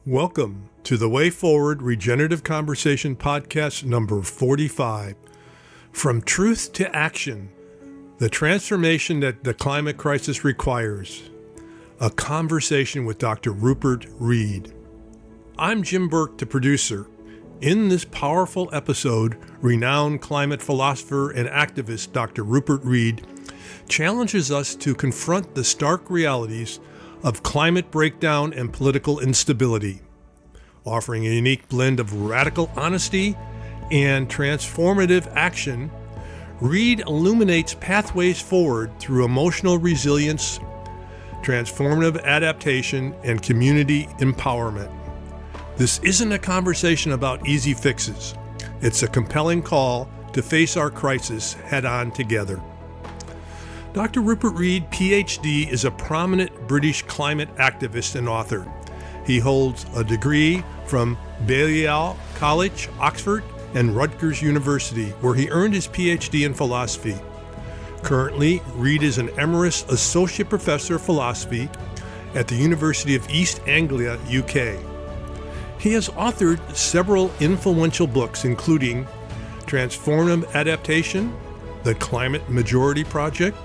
Welcome to the Way Forward Regenerative Conversation podcast number 45. From truth to action, the transformation that the climate crisis requires. A conversation with Dr. Rupert Read. I'm Jem Burke, the producer. In this powerful episode, renowned climate philosopher and activist Dr. Rupert Read challenges us to confront the stark realities of climate breakdown and political instability, offering a unique blend of radical honesty and transformative action. Read illuminates pathways forward through emotional resilience, transformative adaptation, and community empowerment. This isn't a conversation about easy fixes. It's a compelling call to face our crisis head-on together. Dr. Rupert Read PhD is a prominent British climate activist and author. He holds a degree from Balliol College, Oxford, and Rutgers University, where he earned his PhD in philosophy. Currently, Read is an Emeritus Associate Professor of Philosophy at the University of East Anglia, UK. He has authored several influential books, including Transformative Adaptation, The Climate Majority Project,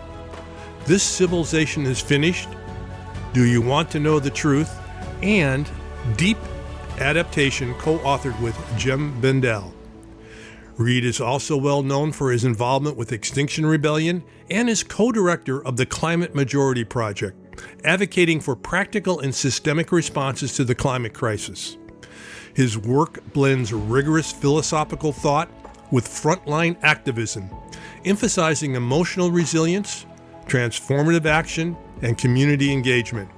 This Civilization is Finished, Do You Want to Know the Truth, and Deep Adaptation, co-authored with Jem Bendell. Read is also well known for his involvement with Extinction Rebellion and is co-director of the Climate Majority Project, advocating for practical and systemic responses to the climate crisis. His work blends rigorous philosophical thought with frontline activism, emphasizing emotional resilience, transformative action, and community engagement.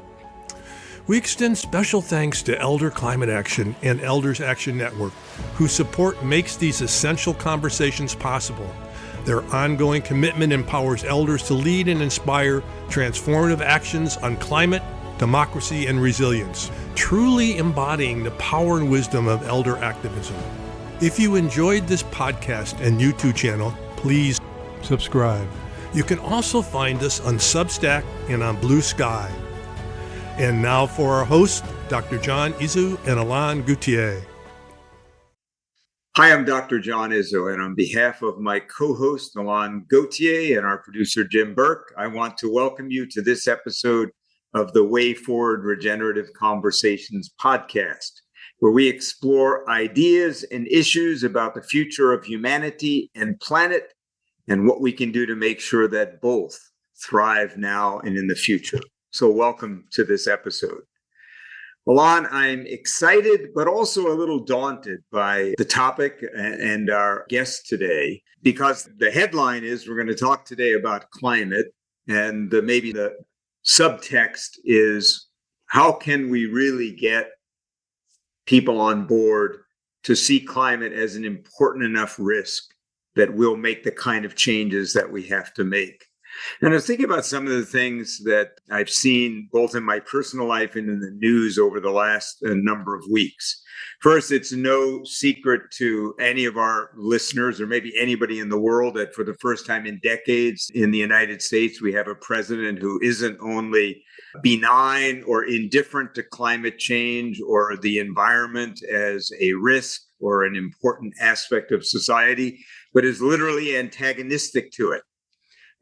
We extend special thanks to Elder Climate Action and Elders Action Network, whose support makes these essential conversations possible. Their ongoing commitment empowers elders to lead and inspire transformative actions on climate, democracy, and resilience, truly embodying the power and wisdom of elder activism. If you enjoyed this podcast and YouTube channel, please subscribe. You can also find us on Substack and on Blue Sky. And now for our hosts, Dr. John Izzo and Alain Gauthier. Hi, I'm Dr. John Izzo, and on behalf of my co-host, Alain Gauthier, and our producer, Jem Burke, I want to welcome you to this episode of the Way Forward Regenerative Conversations podcast, where we explore ideas and issues about the future of humanity and planet and what we can do to make sure that both thrive now and in the future. So welcome to this episode. Alain, I'm excited, but also a little daunted by the topic and our guest today, because the headline is we're going to talk today about climate, and maybe the subtext is how can we really get people on board to see climate as an important enough risk that will make the kind of changes that we have to make. And I was thinking about some of the things that I've seen both in my personal life and in the news over the last number of weeks. First, it's no secret to any of our listeners or maybe anybody in the world that for the first time in decades in the United States, we have a president who isn't only benign or indifferent to climate change or the environment as a risk or an important aspect of society, but is literally antagonistic to it.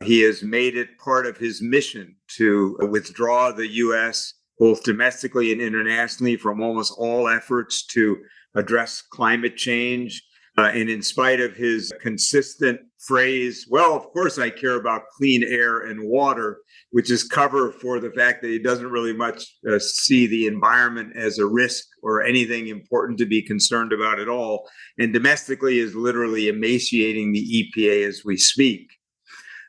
He has made it part of his mission to withdraw the U.S. both domestically and internationally from almost all efforts to address climate change. And in spite of his consistent phrase, well, of course I care about clean air and water, which is cover for the fact that he doesn't really much see the environment as a risk or anything important to be concerned about at all. And domestically is literally emaciating the EPA as we speak.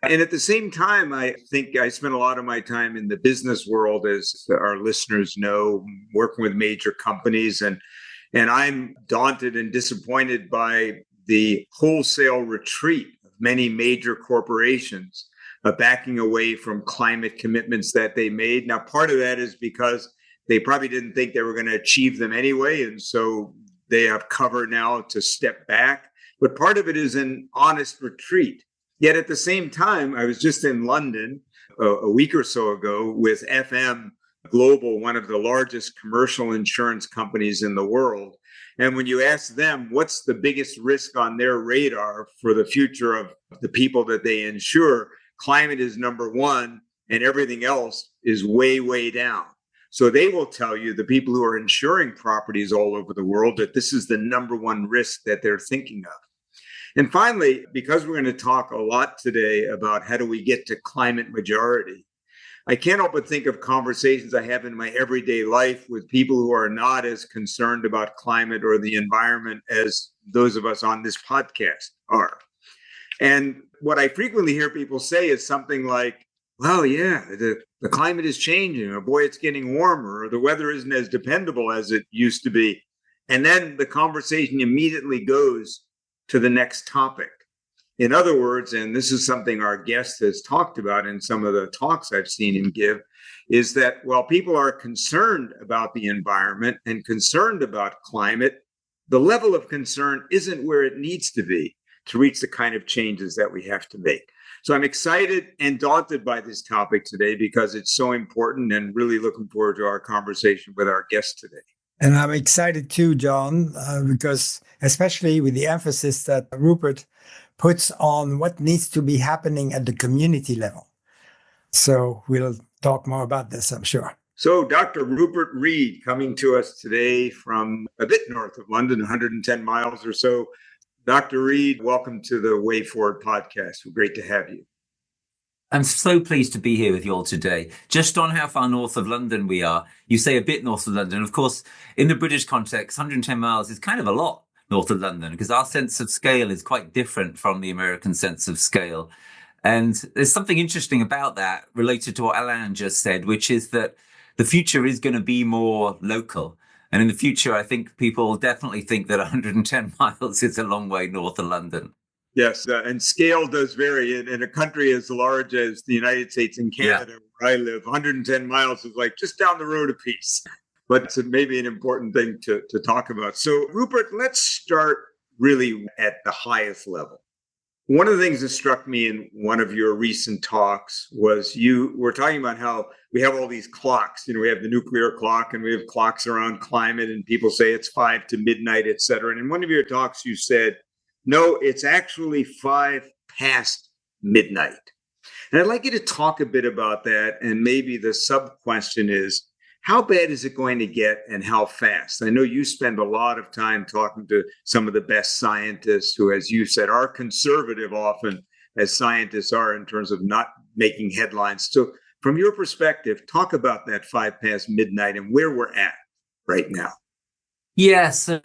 And at the same time, I think I spent a lot of my time in the business world, as our listeners know, working with major companies. And I'm daunted and disappointed by the wholesale retreat of many major corporations backing away from climate commitments that they made. Now, part of that is because they probably didn't think they were going to achieve them anyway. And so they have cover now to step back. But part of it is an honest retreat. Yet at the same time, I was just in London a week or so ago with FM Global, one of the largest commercial insurance companies in the world. And when you ask them what's the biggest risk on their radar for the future of the people that they insure, climate is number one, and everything else is way, way down. So they will tell you, the people who are insuring properties all over the world, that this is the number one risk that they're thinking of. And finally, because we're going to talk a lot today about how do we get to climate majority, I can't help but think of conversations I have in my everyday life with people who are not as concerned about climate or the environment as those of us on this podcast are. And what I frequently hear people say is something like, well, yeah, the climate is changing, or boy, it's getting warmer, or the weather isn't as dependable as it used to be. And then the conversation immediately goes to the next topic. In other words, and this is something our guest has talked about in some of the talks I've seen him give, is that while people are concerned about the environment and concerned about climate, the level of concern isn't where it needs to be to reach the kind of changes that we have to make. So I'm excited and daunted by this topic today because it's so important, and really looking forward to our conversation with our guest today. And I'm excited too, John, because especially with the emphasis that Rupert puts on what needs to be happening at the community level. So we'll talk more about this, I'm sure. So Dr. Rupert Read coming to us today from a bit north of London, 110 miles or so. Dr. Read, welcome to the Way Forward podcast. We're great to have you. I'm so pleased to be here with you all today. Just on how far north of London we are, you say a bit north of London. Of course, in the British context, 110 miles is kind of a lot north of London, because our sense of scale is quite different from the American sense of scale. And there's something interesting about that related to what Alain just said, which is that the future is going to be more local. And in the future, I think people definitely think that 110 miles is a long way north of London. Yes, and scale does vary. In a country as large as the United States and Canada, where I live, 110 miles is like just down the road a piece. But it's maybe an important thing to talk about. So, Rupert, let's start really at the highest level. One of the things that struck me in one of your recent talks was you were talking about how we have all these clocks. You know, we have the nuclear clock and we have clocks around climate, and people say it's 5 to midnight, et cetera. And in one of your talks, you said, no, it's actually 5 past midnight. And I'd like you to talk a bit about that. And maybe the sub question is, how bad is it going to get and how fast? I know you spend a lot of time talking to some of the best scientists who, as you said, are conservative often, as scientists are, in terms of not making headlines. So from your perspective, talk about that 5 past midnight and where we're at right now. Yeah, so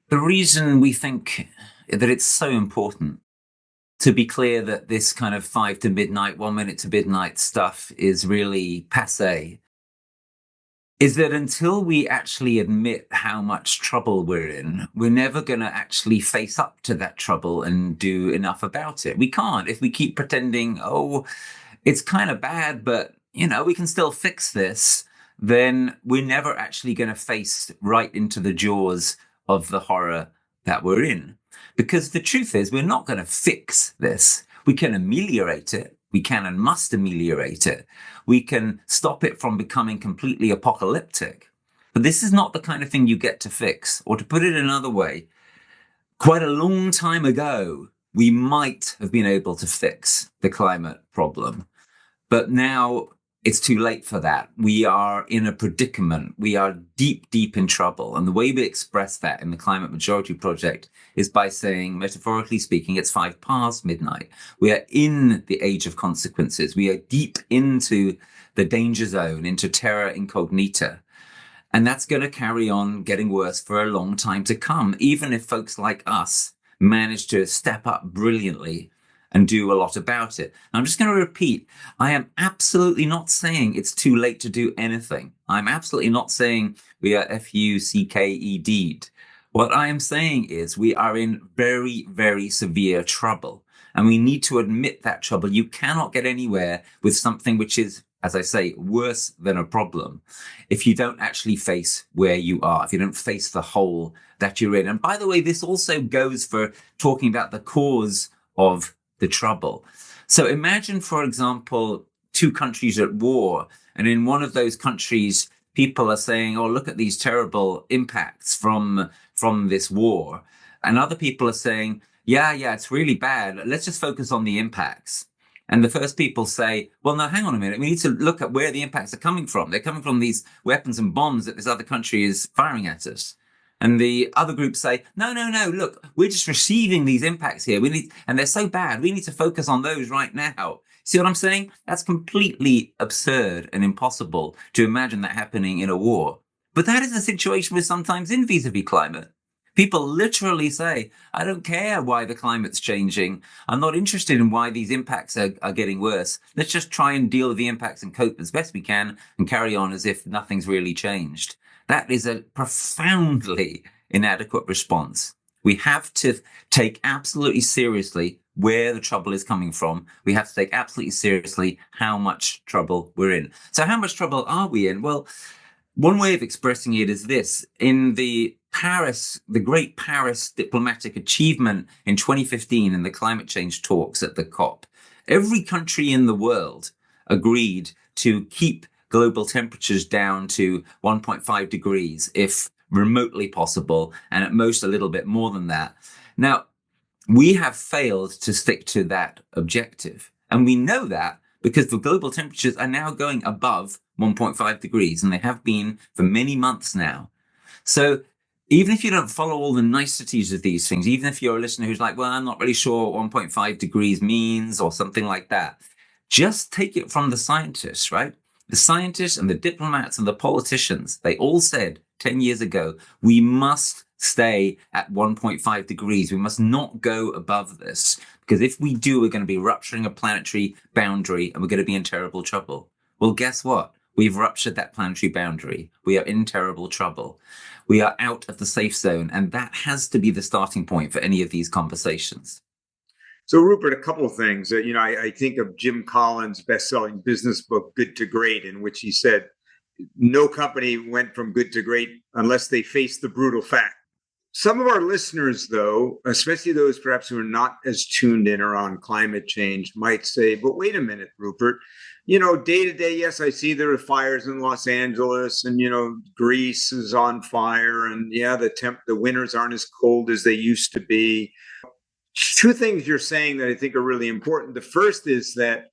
the reason we think that it's so important to be clear that this kind of 5 to midnight, 1 minute to midnight stuff is really passé is that until we actually admit how much trouble we're in, we're never going to actually face up to that trouble and do enough about it. We can't. If we keep pretending, oh, it's kind of bad, but, you know, we can still fix this, then we're never actually going to face right into the jaws of the horror that we're in. Because the truth is, we're not going to fix this. We can ameliorate it. We can and must ameliorate it. We can stop it from becoming completely apocalyptic. But this is not the kind of thing you get to fix. Or to put it another way, quite a long time ago, we might have been able to fix the climate problem. But now it's too late for that. We are in a predicament. We are deep, deep in trouble. And the way we express that in the Climate Majority Project is by saying, metaphorically speaking, it's 5 past midnight. We are in the age of consequences. We are deep into the danger zone, into terra incognita. And that's going to carry on getting worse for a long time to come, even if folks like us manage to step up brilliantly and do a lot about it. I'm just going to repeat, I am absolutely not saying it's too late to do anything. I'm absolutely not saying we are FUCKED'd. What I am saying is we are in very, very severe trouble. And we need to admit that trouble. You cannot get anywhere with something which is, as I say, worse than a problem if you don't actually face where you are, if you don't face the hole that you're in. And by the way, this also goes for talking about the cause of the trouble. So imagine, for example, two countries at war. And in one of those countries, people are saying, oh, look at these terrible impacts from this war. And other people are saying, yeah, it's really bad. Let's just focus on the impacts. And the first people say, well, no, hang on a minute. We need to look at where the impacts are coming from. They're coming from these weapons and bombs that this other country is firing at us. And the other groups say, no, look, we're just receiving these impacts here. And they're so bad. We need to focus on those right now. See what I'm saying? That's completely absurd and impossible to imagine that happening in a war. But that is the situation we're sometimes in vis-a-vis climate. People literally say, I don't care why the climate's changing. I'm not interested in why these impacts are getting worse. Let's just try and deal with the impacts and cope as best we can and carry on as if nothing's really changed. That is a profoundly inadequate response. We have to take absolutely seriously where the trouble is coming from. We have to take absolutely seriously how much trouble we're in. So how much trouble are we in? Well, one way of expressing it is this. In the great Paris diplomatic achievement in 2015 in the climate change talks at the COP, every country in the world agreed to keep global temperatures down to 1.5 degrees if remotely possible, and at most a little bit more than that. Now, we have failed to stick to that objective. And we know that because the global temperatures are now going above 1.5 degrees, and they have been for many months now. So even if you don't follow all the niceties of these things, even if you're a listener who's like, well, I'm not really sure what 1.5 degrees means or something like that, just take it from the scientists, right? The scientists and the diplomats and the politicians, they all said 10 years ago, we must stay at 1.5 degrees. We must not go above this, because if we do, we're going to be rupturing a planetary boundary and we're going to be in terrible trouble. Well, guess what? We've ruptured that planetary boundary. We are in terrible trouble. We are out of the safe zone. And that has to be the starting point for any of these conversations. So, Rupert, a couple of things. I think of Jim Collins' best-selling business book, Good to Great, in which he said, no company went from good to great unless they faced the brutal fact. Some of our listeners, though, especially those perhaps who are not as tuned in around climate change, might say, but wait a minute, Rupert, day to day, yes, I see there are fires in Los Angeles and, Greece is on fire. And yeah, the winters aren't as cold as they used to be. Two things you're saying that I think are really important. The first is that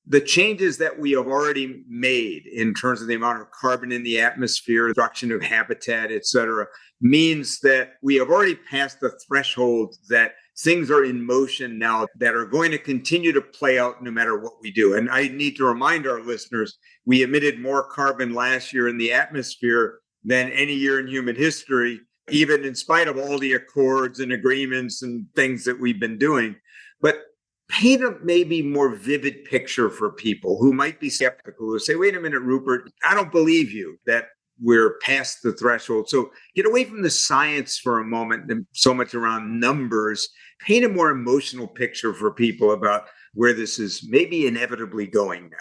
the changes that we have already made in terms of the amount of carbon in the atmosphere, destruction of habitat, et cetera, means that we have already passed the threshold that things are in motion now that are going to continue to play out no matter what we do. And I need to remind our listeners, we emitted more carbon last year in the atmosphere than any year in human history, even in spite of all the accords and agreements and things that we've been doing. But paint a maybe more vivid picture for people who might be skeptical, who say, wait a minute, Rupert, I don't believe you that we're past the threshold. So get away from the science for a moment and so much around numbers. Paint a more emotional picture for people about where this is maybe inevitably going now.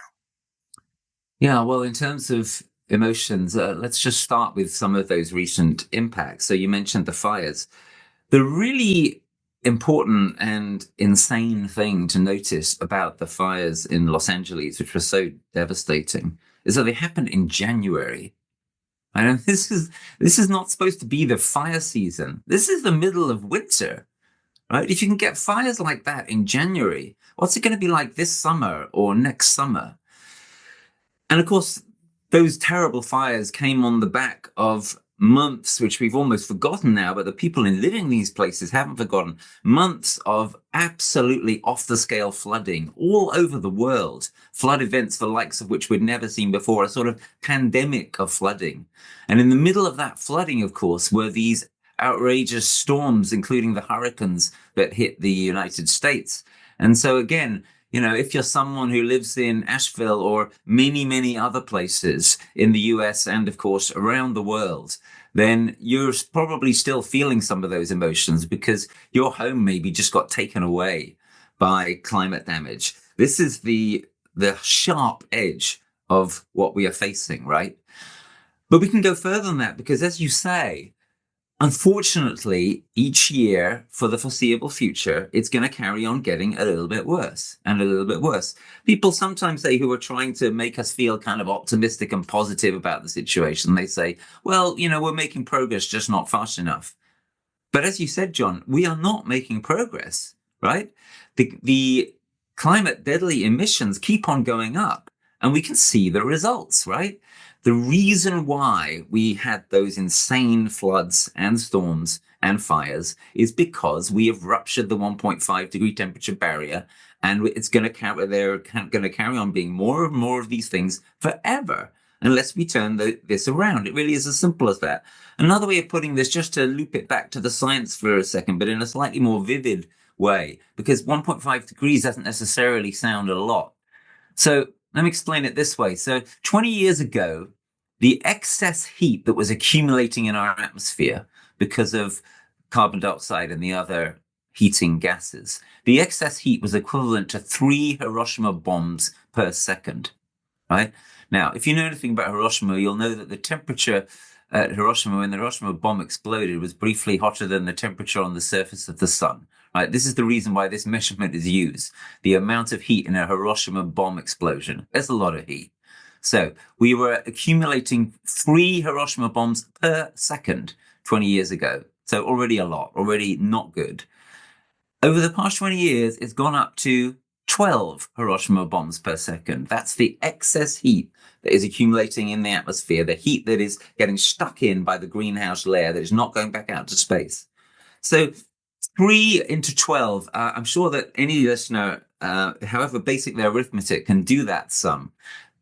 Yeah, well, in terms of emotions, let's just start with some of those recent impacts. So you mentioned the fires. The really important and insane thing to notice about the fires in Los Angeles, which were so devastating, is that they happened in January. And this is not supposed to be the fire season. This is the middle of winter, right? If you can get fires like that in January, what's it going to be like this summer or next summer? And of course, those terrible fires came on the back of months, which we've almost forgotten now, but the people living in these places haven't forgotten, months of absolutely off-the-scale flooding all over the world, flood events the likes of which we'd never seen before, a sort of pandemic of flooding. And in the middle of that flooding, of course, were these outrageous storms, including the hurricanes that hit the United States. And so again, if you're someone who lives in Asheville or many, many other places in the US and, of course, around the world, then you're probably still feeling some of those emotions because your home maybe just got taken away by climate damage. This is the sharp edge of what we are facing, right? But we can go further than that because, as you say, Unfortunately, each year for the foreseeable future, it's going to carry on getting a little bit worse and a little bit worse. People sometimes say, who are trying to make us feel kind of optimistic and positive about the situation, they say, well, we're making progress, just not fast enough. But as you said, John, we are not making progress, right? The climate deadly emissions keep on going up, and we can see the results, right? The reason why we had those insane floods and storms and fires is because we have ruptured the 1.5 degree temperature barrier, and they're going to carry on being more and more of these things forever unless we turn this around. It really is as simple as that. Another way of putting this, just to loop it back to the science for a second, but in a slightly more vivid way, because 1.5 degrees doesn't necessarily sound a lot. So let me explain it this way. So 20 years ago, the excess heat that was accumulating in our atmosphere because of carbon dioxide and the other heating gases, the excess heat was equivalent to 3 Hiroshima bombs per second, right? Now, if you know anything about Hiroshima, you'll know that the temperature at Hiroshima, when the Hiroshima bomb exploded, was briefly hotter than the temperature on the surface of the sun. Right? This is the reason why this measurement is used. The amount of heat in a Hiroshima bomb explosion. There's a lot of heat. So we were accumulating 3 Hiroshima bombs per second 20 years ago. So already a lot, already not good. Over the past 20 years, it's gone up to 12 Hiroshima bombs per second. That's the excess heat that is accumulating in the atmosphere, the heat that is getting stuck in by the greenhouse layer that is not going back out to space. So 3 into 12, I'm sure that any listener, however basic their arithmetic, can do that sum.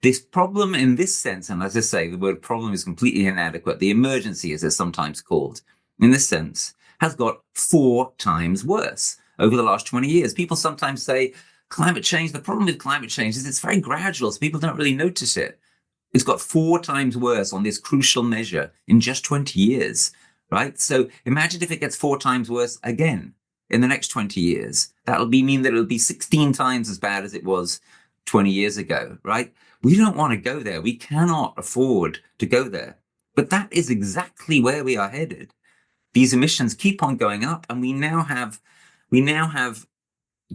This problem in this sense, and as I say, the word problem is completely inadequate, the emergency, as it's sometimes called, in this sense, has got 4 times worse over the last 20 years. People sometimes say, climate change, the problem with climate change is it's very gradual, so people don't really notice it. It's got 4 times worse on this crucial measure in just 20 years, right? So imagine if it gets 4 times worse again in the next 20 years. That'll mean that it'll be 16 times as bad as it was 20 years ago, right? We don't want to go there. We cannot afford to go there. But that is exactly where we are headed. These emissions keep on going up, and we now have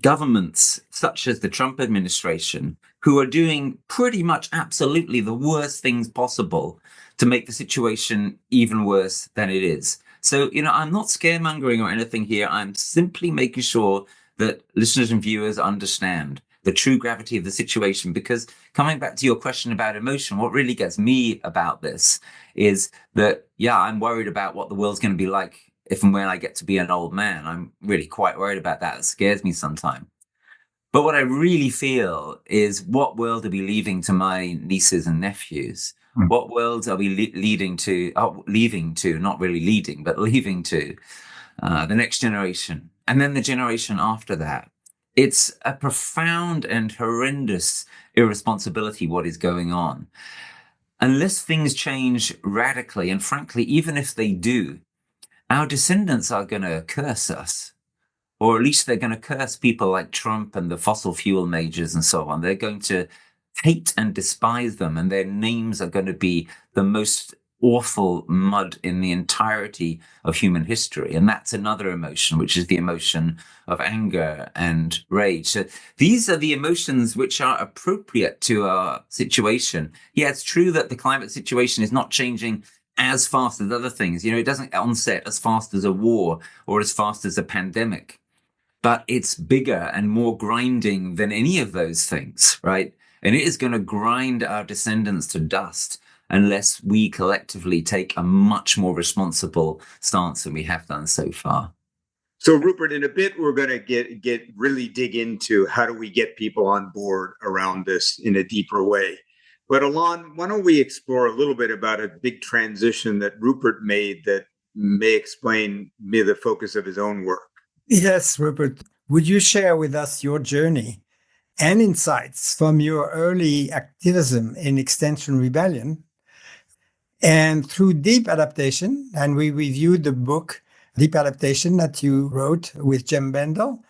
governments such as the Trump administration who are doing pretty much absolutely the worst things possible to make the situation even worse than it is. So, I'm not scaremongering or anything here. I'm simply making sure that listeners and viewers understand the true gravity of the situation, because coming back to your question about emotion, what really gets me about this is that, I'm worried about what the world's going to be like if and when I get to be an old man. I'm really quite worried about that. It scares me sometimes. But what I really feel is, what world are we leaving to my nieces and nephews? What worlds are we leaving to, not really leading, but leaving to the next generation, and then the generation after that? It's a profound and horrendous irresponsibility what is going on. Unless things change radically, and frankly, even if they do, our descendants are going to curse us. Or at least they're going to curse people like Trump and the fossil fuel majors and so on. They're going to hate and despise them, and their names are going to be the most awful mud in the entirety of human history. And that's another emotion, which is the emotion of anger and rage. So these are the emotions which are appropriate to our situation. Yeah, it's true that the climate situation is not changing as fast as other things. It doesn't onset as fast as a war or as fast as a pandemic. But it's bigger and more grinding than any of those things, right? And it is going to grind our descendants to dust unless we collectively take a much more responsible stance than we have done so far. So, Rupert, in a bit, we're going to get really dig into how do we get people on board around this in a deeper way. But Alon, why don't we explore a little bit about a big transition that Rupert made that may explain the focus of his own work? Yes, Rupert, would you share with us your journey and insights from your early activism in Extinction Rebellion and through Deep Adaptation? And we reviewed the book Deep Adaptation that you wrote with Jem Bendell,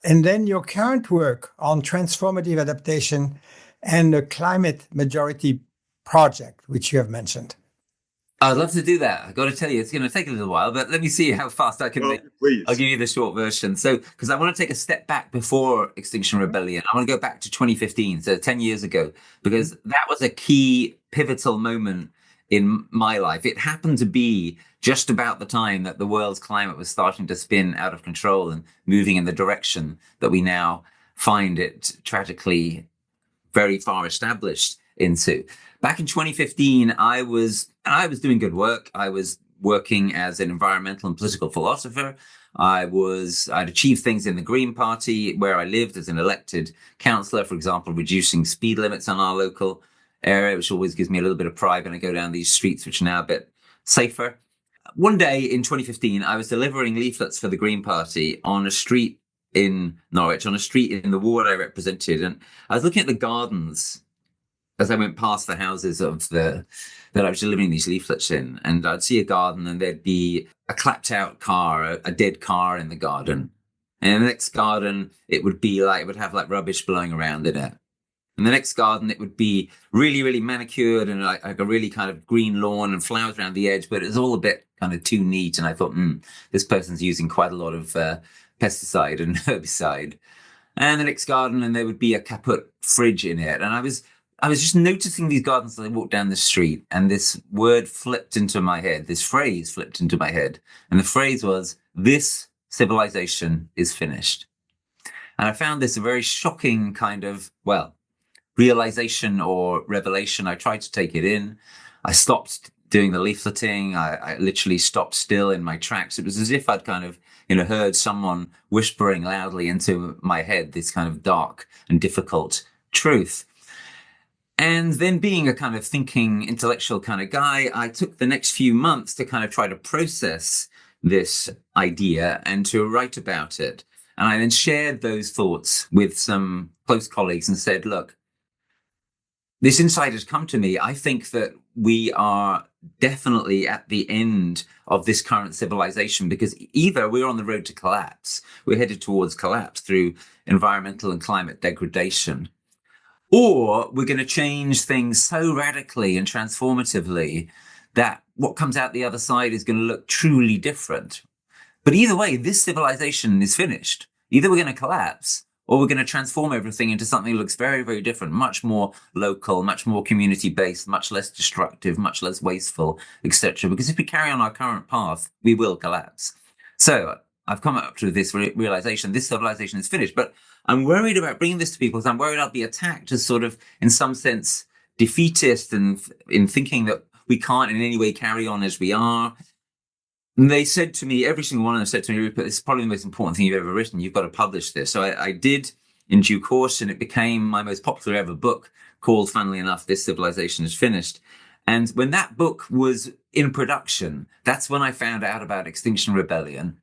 and then your current work on Transformative Adaptation and the Climate Majority Project, which you have mentioned. I'd love to do that. I've got to tell you, it's going to take a little while, but let me see how fast I can Well, make. please. I'll give you the short version. So, because I want to take a step back before Extinction Rebellion, I want to go back to 2015, so 10 years ago, because that was a key pivotal moment in my life. It happened to be just about the time that the world's climate was starting to spin out of control and moving in the direction that we now find it tragically very far established into. Back in 2015, I was doing good work. I was working as an environmental and political philosopher. I'd achieved things in the Green Party where I lived as an elected councillor, for example, reducing speed limits on our local area, which always gives me a little bit of pride when I go down these streets, which are now a bit safer. One day in 2015, I was delivering leaflets for the Green Party on a street in Norwich, on a street in the ward I represented. And I was looking at the gardens as I went past the houses that I was delivering these leaflets in, and I'd see a garden and there'd be a clapped out car, a dead car in the garden. And in the next garden, it would have like rubbish blowing around in it. In the next garden, it would be really, really manicured and like a really kind of green lawn and flowers around the edge, but it was all a bit kind of too neat. And I thought, this person's using quite a lot of pesticide and herbicide. And the next garden, and there would be a kaput fridge in it. And I was just noticing these gardens as I walked down the street, and this word flipped into my head, this phrase flipped into my head. And the phrase was, "This civilization is finished." And I found this a very shocking kind of, realization or revelation. I tried to take it in. I stopped doing the leafleting. I literally stopped still in my tracks. It was as if I'd kind of, heard someone whispering loudly into my head this kind of dark and difficult truth. And then being a kind of thinking intellectual kind of guy, I took the next few months to kind of try to process this idea and to write about it. And I then shared those thoughts with some close colleagues and said, look, this insight has come to me. I think that we are definitely at the end of this current civilization, because either we're on the road to collapse, we're headed towards collapse through environmental and climate degradation, or we're going to change things so radically and transformatively that what comes out the other side is going to look truly different. But either way, this civilization is finished. Either we're going to collapse or we're going to transform everything into something that looks very, very different, much more local, much more community-based, much less destructive, much less wasteful, etc. Because if we carry on our current path, we will collapse. So I've come up to this realization, this civilization is finished. But I'm worried about bringing this to people because I'm worried I'll be attacked as sort of, in some sense, defeatist and in thinking that we can't in any way carry on as we are. And they said to me, every single one of them said to me, Rupert, this is probably the most important thing you've ever written. You've got to publish this. So I did in due course, and it became my most popular ever book called, funnily enough, This Civilization is Finished. And when that book was in production, that's when I found out about Extinction Rebellion.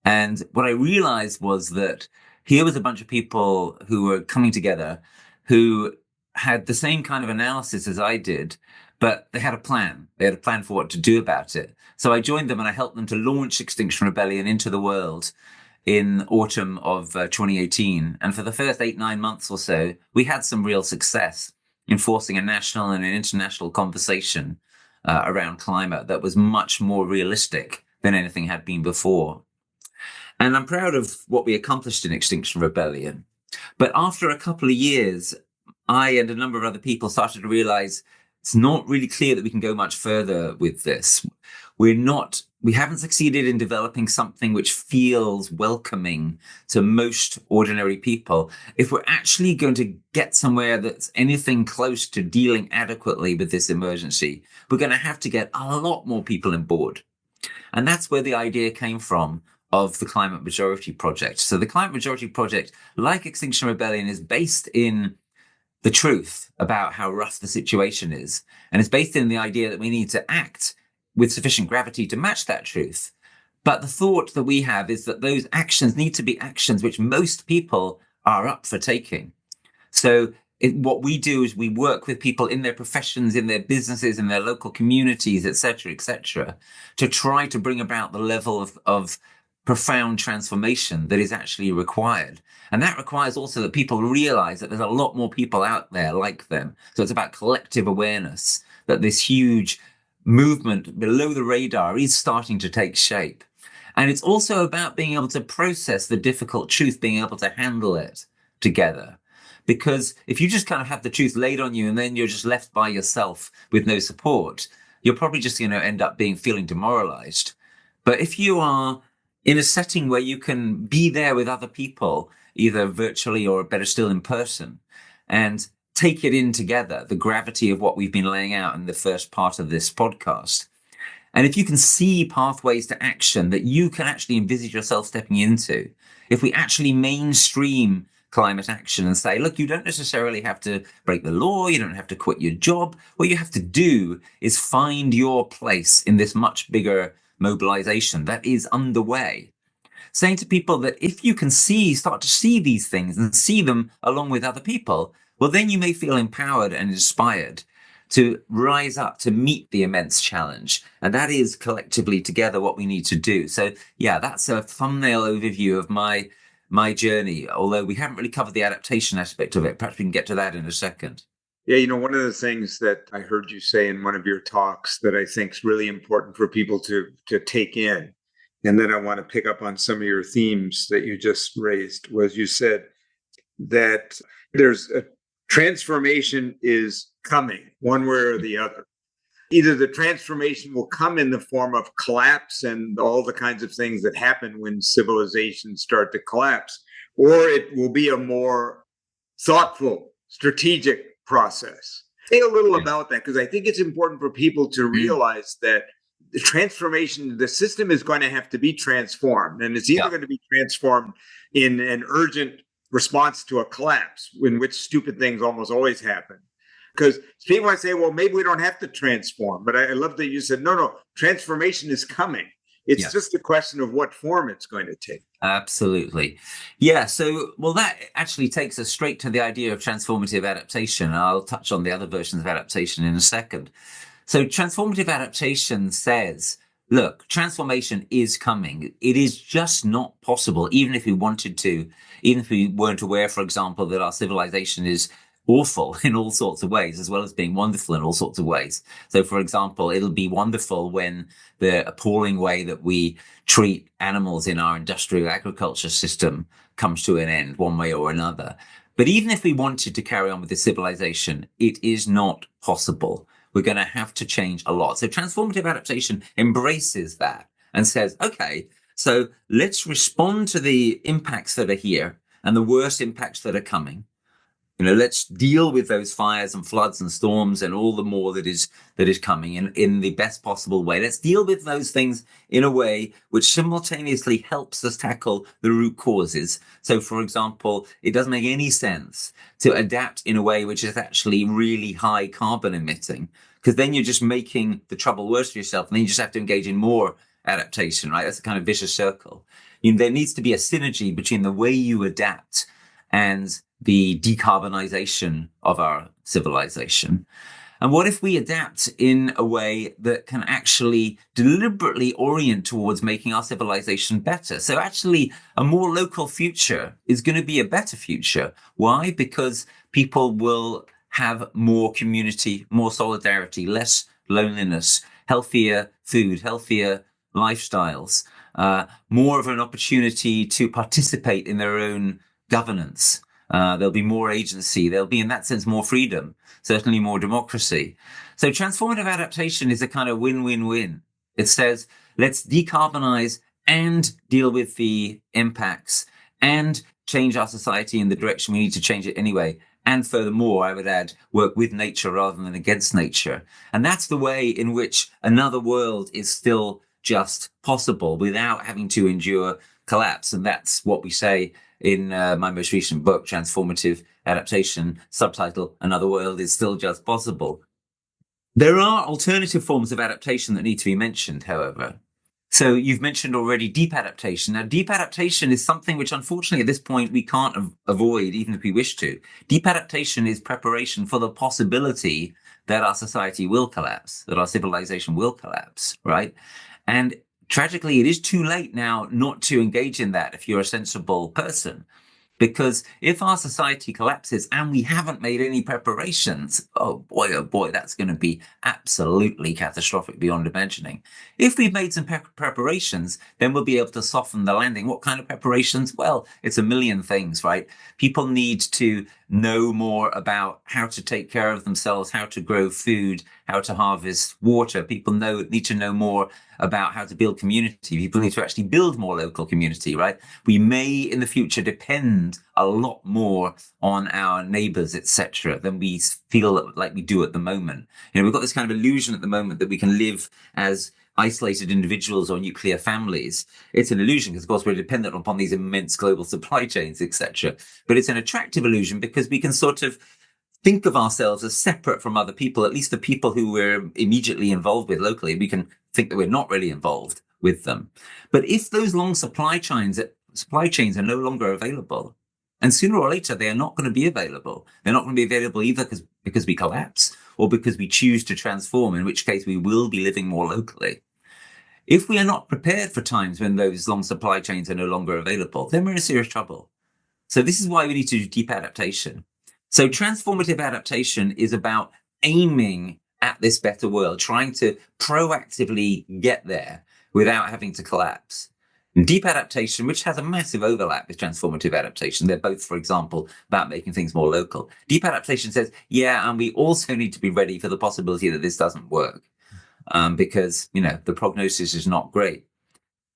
And what I realized was that here was a bunch of people who were coming together who had the same kind of analysis as I did, but they had a plan. They had a plan for what to do about it. So I joined them and I helped them to launch Extinction Rebellion into the world in autumn of 2018. And for the first 8-9 months or so, we had some real success in forcing a national and an international conversation around climate that was much more realistic than anything had been before. And I'm proud of what we accomplished in Extinction Rebellion. But after a couple of years, I and a number of other people started to realize it's not really clear that we can go much further with this. We haven't succeeded in developing something which feels welcoming to most ordinary people. If we're actually going to get somewhere that's anything close to dealing adequately with this emergency, we're going to have to get a lot more people on board. And that's where the idea came from of the Climate Majority Project. So the Climate Majority Project, like Extinction Rebellion, is based in the truth about how rough the situation is. And it's based in the idea that we need to act with sufficient gravity to match that truth. But the thought that we have is that those actions need to be actions which most people are up for taking. So what we do is we work with people in their professions, in their businesses, in their local communities, et cetera, to try to bring about the level of profound transformation that is actually required. And that requires also that people realize that there's a lot more people out there like them. So it's about collective awareness that this huge movement below the radar is starting to take shape. And it's also about being able to process the difficult truth, being able to handle it together. Because if you just kind of have the truth laid on you and then you're just left by yourself with no support, you're probably just going to end up feeling demoralized. But if you are in a setting where you can be there with other people, either virtually or better still in person, and take it in together, the gravity of what we've been laying out in the first part of this podcast. And if you can see pathways to action that you can actually envisage yourself stepping into, if we actually mainstream climate action and say, look, you don't necessarily have to break the law, you don't have to quit your job. What you have to do is find your place in this much bigger mobilization that is underway. Saying to people that if you can start to see these things and see them along with other people, well, then you may feel empowered and inspired to rise up to meet the immense challenge. And that is collectively together what we need to do. So yeah, that's a thumbnail overview of my journey, although we haven't really covered the adaptation aspect of it. Perhaps we can get to that in a second. Yeah, one of the things that I heard you say in one of your talks that I think is really important for people to take in, and then I want to pick up on some of your themes that you just raised, was you said that there's a transformation is coming one way or the other. Either the transformation will come in the form of collapse and all the kinds of things that happen when civilizations start to collapse, or it will be a more thoughtful, strategic process. Say a little about that, because I think it's important for people to realize that the transformation, the system is going to have to be transformed, and it's either going to be transformed in an urgent response to a collapse, in which stupid things almost always happen. Because people might say, well, maybe we don't have to transform. But I love that you said, no, transformation is coming. It's just a question of what form it's going to take. Absolutely. Yeah. So, well, that actually takes us straight to the idea of transformative adaptation. I'll touch on the other versions of adaptation in a second. So transformative adaptation says, look, transformation is coming. It is just not possible, even if we wanted to, even if we weren't aware, for example, that our civilization is awful in all sorts of ways, as well as being wonderful in all sorts of ways. So, for example, it'll be wonderful when the appalling way that we treat animals in our industrial agriculture system comes to an end one way or another. But even if we wanted to carry on with this civilization, it is not possible. We're going to have to change a lot. So transformative adaptation embraces that and says, okay, so let's respond to the impacts that are here and the worst impacts that are coming. Let's deal with those fires and floods and storms and all the more that is coming in the best possible way. Let's deal with those things in a way which simultaneously helps us tackle the root causes. So, for example, it doesn't make any sense to adapt in a way which is actually really high carbon emitting, because then you're just making the trouble worse for yourself, and then you just have to engage in more adaptation, right? That's a kind of vicious circle. There needs to be a synergy between the way you adapt and the decarbonization of our civilization. And what if we adapt in a way that can actually deliberately orient towards making our civilization better? So actually, a more local future is going to be a better future. Why? Because people will have more community, more solidarity, less loneliness, healthier food, healthier lifestyles, more of an opportunity to participate in their own governance. There'll be more agency. There'll be, in that sense, more freedom, certainly more democracy. So transformative adaptation is a kind of win-win-win. It says, let's decarbonize and deal with the impacts and change our society in the direction we need to change it anyway. And furthermore, I would add, work with nature rather than against nature. And that's the way in which another world is still just possible without having to endure collapse. And that's what we say in my most recent book, Transformative Adaptation, subtitle, Another World is Still Just Possible. There are alternative forms of adaptation that need to be mentioned, however. So you've mentioned already deep adaptation. Now, deep adaptation is something which, unfortunately, at this point, we can't avoid, even if we wish to. Deep adaptation is preparation for the possibility that our society will collapse, that our civilization will collapse, right? And tragically, it is too late now not to engage in that if you're a sensible person, Because if our society collapses and we haven't made any preparations, oh boy, that's going to be absolutely catastrophic beyond imagining. If we've made some preparations, then we'll be able to soften the landing. What kind of preparations? Well, it's a million things, right? People need to know more about how to take care of themselves, how to grow food, how to harvest water. People need to know more about how to build community. People need to actually build more local community, right? We may in the future depend a lot more on our neighbors, etc., than we feel like we do at the moment. We've got this kind of illusion at the moment that we can live as isolated individuals or nuclear families. It's an illusion because, of course, we're dependent upon these immense global supply chains, etc. But it's an attractive illusion because we can sort of think of ourselves as separate from other people, at least the people who we're immediately involved with locally. We can think that we're not really involved with them. But if those long supply chains are no longer available, and sooner or later they are not going to be available. They're not going to be available either because we collapse or because we choose to transform, in which case we will be living more locally. If we are not prepared for times when those long supply chains are no longer available, then we're in serious trouble. So this is why we need to do deep adaptation. So transformative adaptation is about aiming at this better world, trying to proactively get there without having to collapse. Deep adaptation, which has a massive overlap with transformative adaptation, they're both, for example, about making things more local. Deep adaptation says, and we also need to be ready for the possibility that this doesn't work because, the prognosis is not great.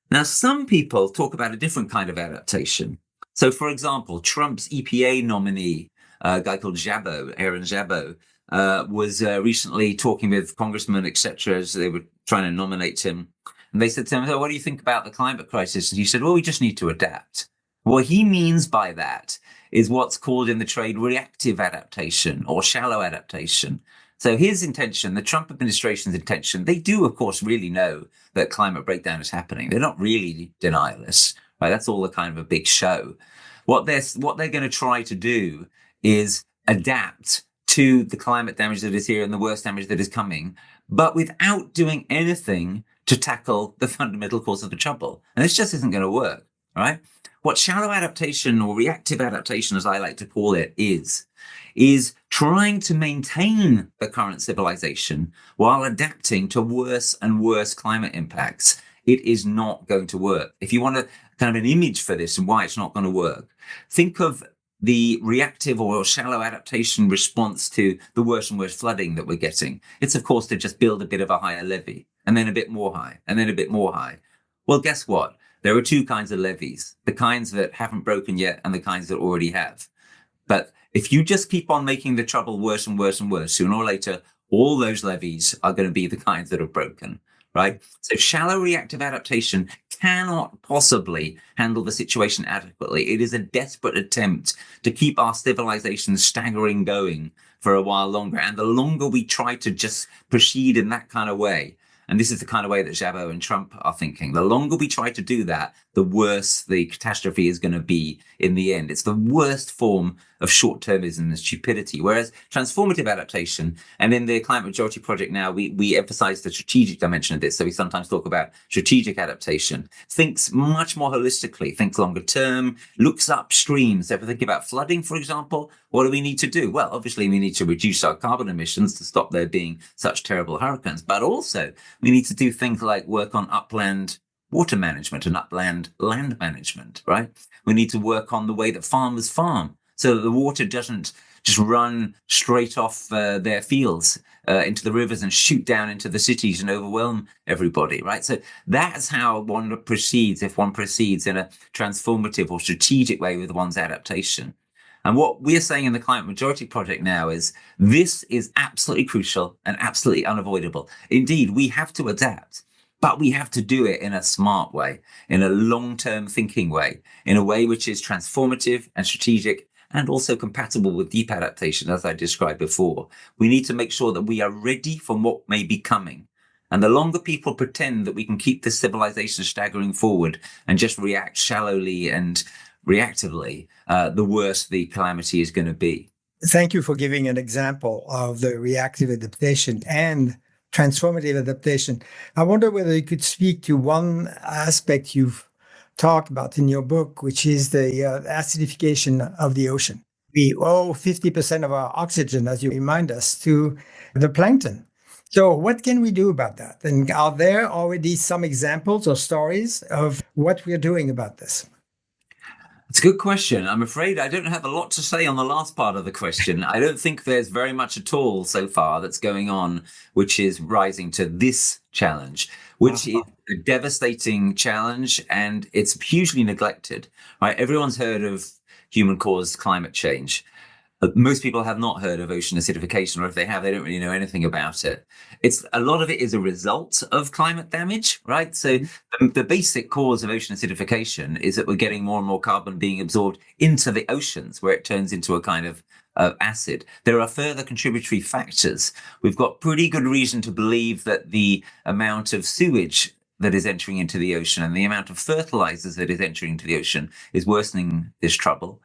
Now, some people talk about a different kind of adaptation. So, for example, Trump's EPA nominee, a guy called Aaron Szabo, was recently talking with congressmen, etc., as they were trying to nominate him. And they said to him, what do you think about the climate crisis? And he said, well, we just need to adapt. What he means by that is what's called in the trade reactive adaptation or shallow adaptation. So his intention, the Trump administration's intention, they do, of course, really know that climate breakdown is happening. They're not really denialists, right? That's all a kind of a big show. What they're going to try to do is adapt to the climate damage that is here and the worst damage that is coming, but without doing anything to tackle the fundamental cause of the trouble. And this just isn't going to work, right? What shallow adaptation or reactive adaptation, as I like to call it, is trying to maintain the current civilization while adapting to worse and worse climate impacts. It is not going to work. If you want a kind of an image for this and why it's not going to work, think of the reactive or shallow adaptation response to the worse and worse flooding that we're getting. It's, of course, to just build a bit of a higher levee and then a bit more high and then a bit more high. Well, guess what? There are two kinds of levees, the kinds that haven't broken yet and the kinds that already have. But if you just keep on making the trouble worse and worse and worse, sooner or later, all those levees are going to be the kinds that are broken, right? So shallow reactive adaptation cannot possibly handle the situation adequately. It is a desperate attempt to keep our civilization staggering going for a while longer. And the longer we try to just proceed in that kind of way, and this is the kind of way that Szabo and Trump are thinking, the longer we try to do that, the worse the catastrophe is going to be in the end. It's the worst form of short-termism and stupidity. Whereas transformative adaptation, and in the Climate Majority Project now, we emphasize the strategic dimension of this. So we sometimes talk about strategic adaptation, thinks much more holistically, thinks longer term, looks upstream. So if we think about flooding, for example, what do we need to do? Well, obviously we need to reduce our carbon emissions to stop there being such terrible hurricanes, but also we need to do things like work on upland water management and upland land management, right? We need to work on the way that farmers farm so that the water doesn't just run straight off their fields into the rivers and shoot down into the cities and overwhelm everybody, right? So that's how one proceeds if one proceeds in a transformative or strategic way with one's adaptation. And what we're saying in the Climate Majority Project now is this is absolutely crucial and absolutely unavoidable. Indeed, we have to adapt, but we have to do it in a smart way, in a long-term thinking way, in a way which is transformative and strategic and also compatible with deep adaptation, as I described before. We need to make sure that we are ready for what may be coming. And the longer people pretend that we can keep this civilization staggering forward and just react shallowly and reactively, the worse the calamity is going to be. Thank you for giving an example of the reactive adaptation and transformative adaptation. I wonder whether you could speak to one aspect you've talk about in your book, which is the acidification of the ocean. We owe 50% of our oxygen, as you remind us, to the plankton. So what can we do about that? And are there already some examples or stories of what we're doing about this? It's a good question. I'm afraid I don't have a lot to say on the last part of the question. I don't think there's very much at all so far that's going on, which is rising to this challenge, which is a devastating challenge, and it's hugely neglected. Right? Everyone's heard of human-caused climate change. Most people have not heard of ocean acidification, or if they have, they don't really know anything about it. A lot of it is a result of climate damage, right? So the basic cause of ocean acidification is that we're getting more and more carbon being absorbed into the oceans, where it turns into a kind of acid. There are further contributory factors. We've got pretty good reason to believe that the amount of sewage that is entering into the ocean and the amount of fertilizers that is entering into the ocean is worsening this trouble.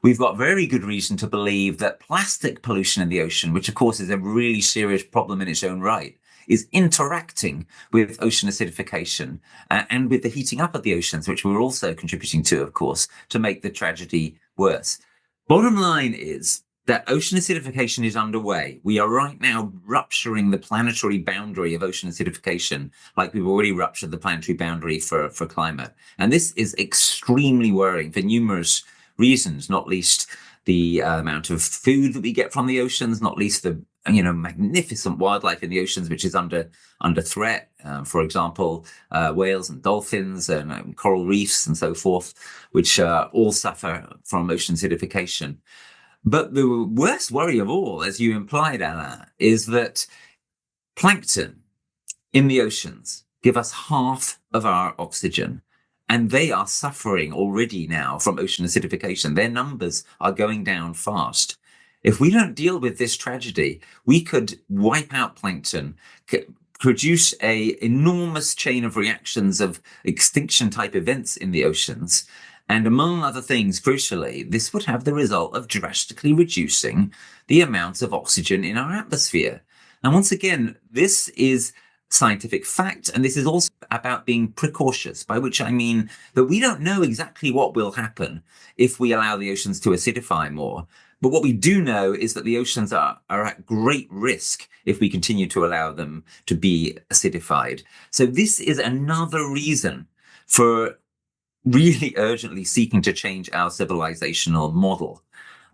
We've got very good reason to believe that plastic pollution in the ocean, which of course is a really serious problem in its own right, is interacting with ocean acidification and with the heating up of the oceans, which we're also contributing to, of course, to make the tragedy worse. Bottom line is that ocean acidification is underway. We are right now rupturing the planetary boundary of ocean acidification, like we've already ruptured the planetary boundary for climate. And this is extremely worrying for numerous reasons, not least the amount of food that we get from the oceans, not least the magnificent wildlife in the oceans, which is under threat. For example, whales and dolphins and coral reefs and so forth, which all suffer from ocean acidification. But the worst worry of all, as you implied, Alain, is that plankton in the oceans give us half of our oxygen. And they are suffering already now from ocean acidification. Their numbers are going down fast. If we don't deal with this tragedy, we could wipe out plankton, produce an enormous chain of reactions of extinction type events in the oceans. And among other things, crucially, this would have the result of drastically reducing the amount of oxygen in our atmosphere. And once again, this is scientific fact, and this is also about being precautious, by which I mean that we don't know exactly what will happen if we allow the oceans to acidify more. But what we do know is that the oceans are at great risk if we continue to allow them to be acidified. So this is another reason for really urgently seeking to change our civilizational model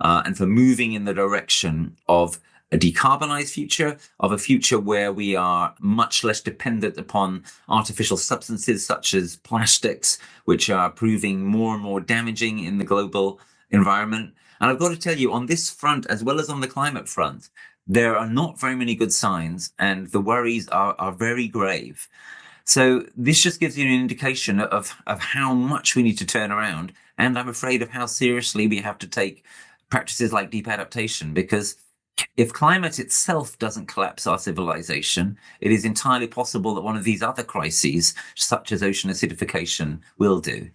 and for moving in the direction of a decarbonized future, of a future where we are much less dependent upon artificial substances such as plastics, which are proving more and more damaging in the global environment. And I've got to tell you, on this front, as well as on the climate front, there are not very many good signs, and the worries are very grave. So this just gives you an indication of how much we need to turn around. And I'm afraid of how seriously we have to take practices like deep adaptation, because if climate itself doesn't collapse our civilization, it is entirely possible that one of these other crises, such as ocean acidification, will do.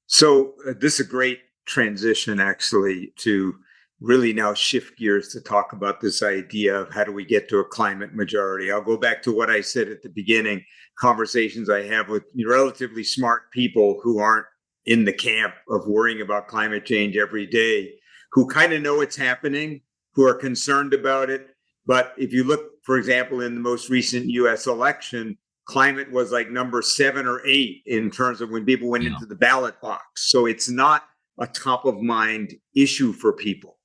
So this is a great transition, actually, to really now shift gears to talk about this idea of how do we get to a climate majority. I'll go back to what I said at the beginning, conversations I have with relatively smart people who aren't in the camp of worrying about climate change every day, who kind of know it's happening, who are concerned about it. But if you look, for example, in the most recent US election, climate was like number 7 or 8 in terms of when people went into the ballot box. So it's not a top of mind issue for people.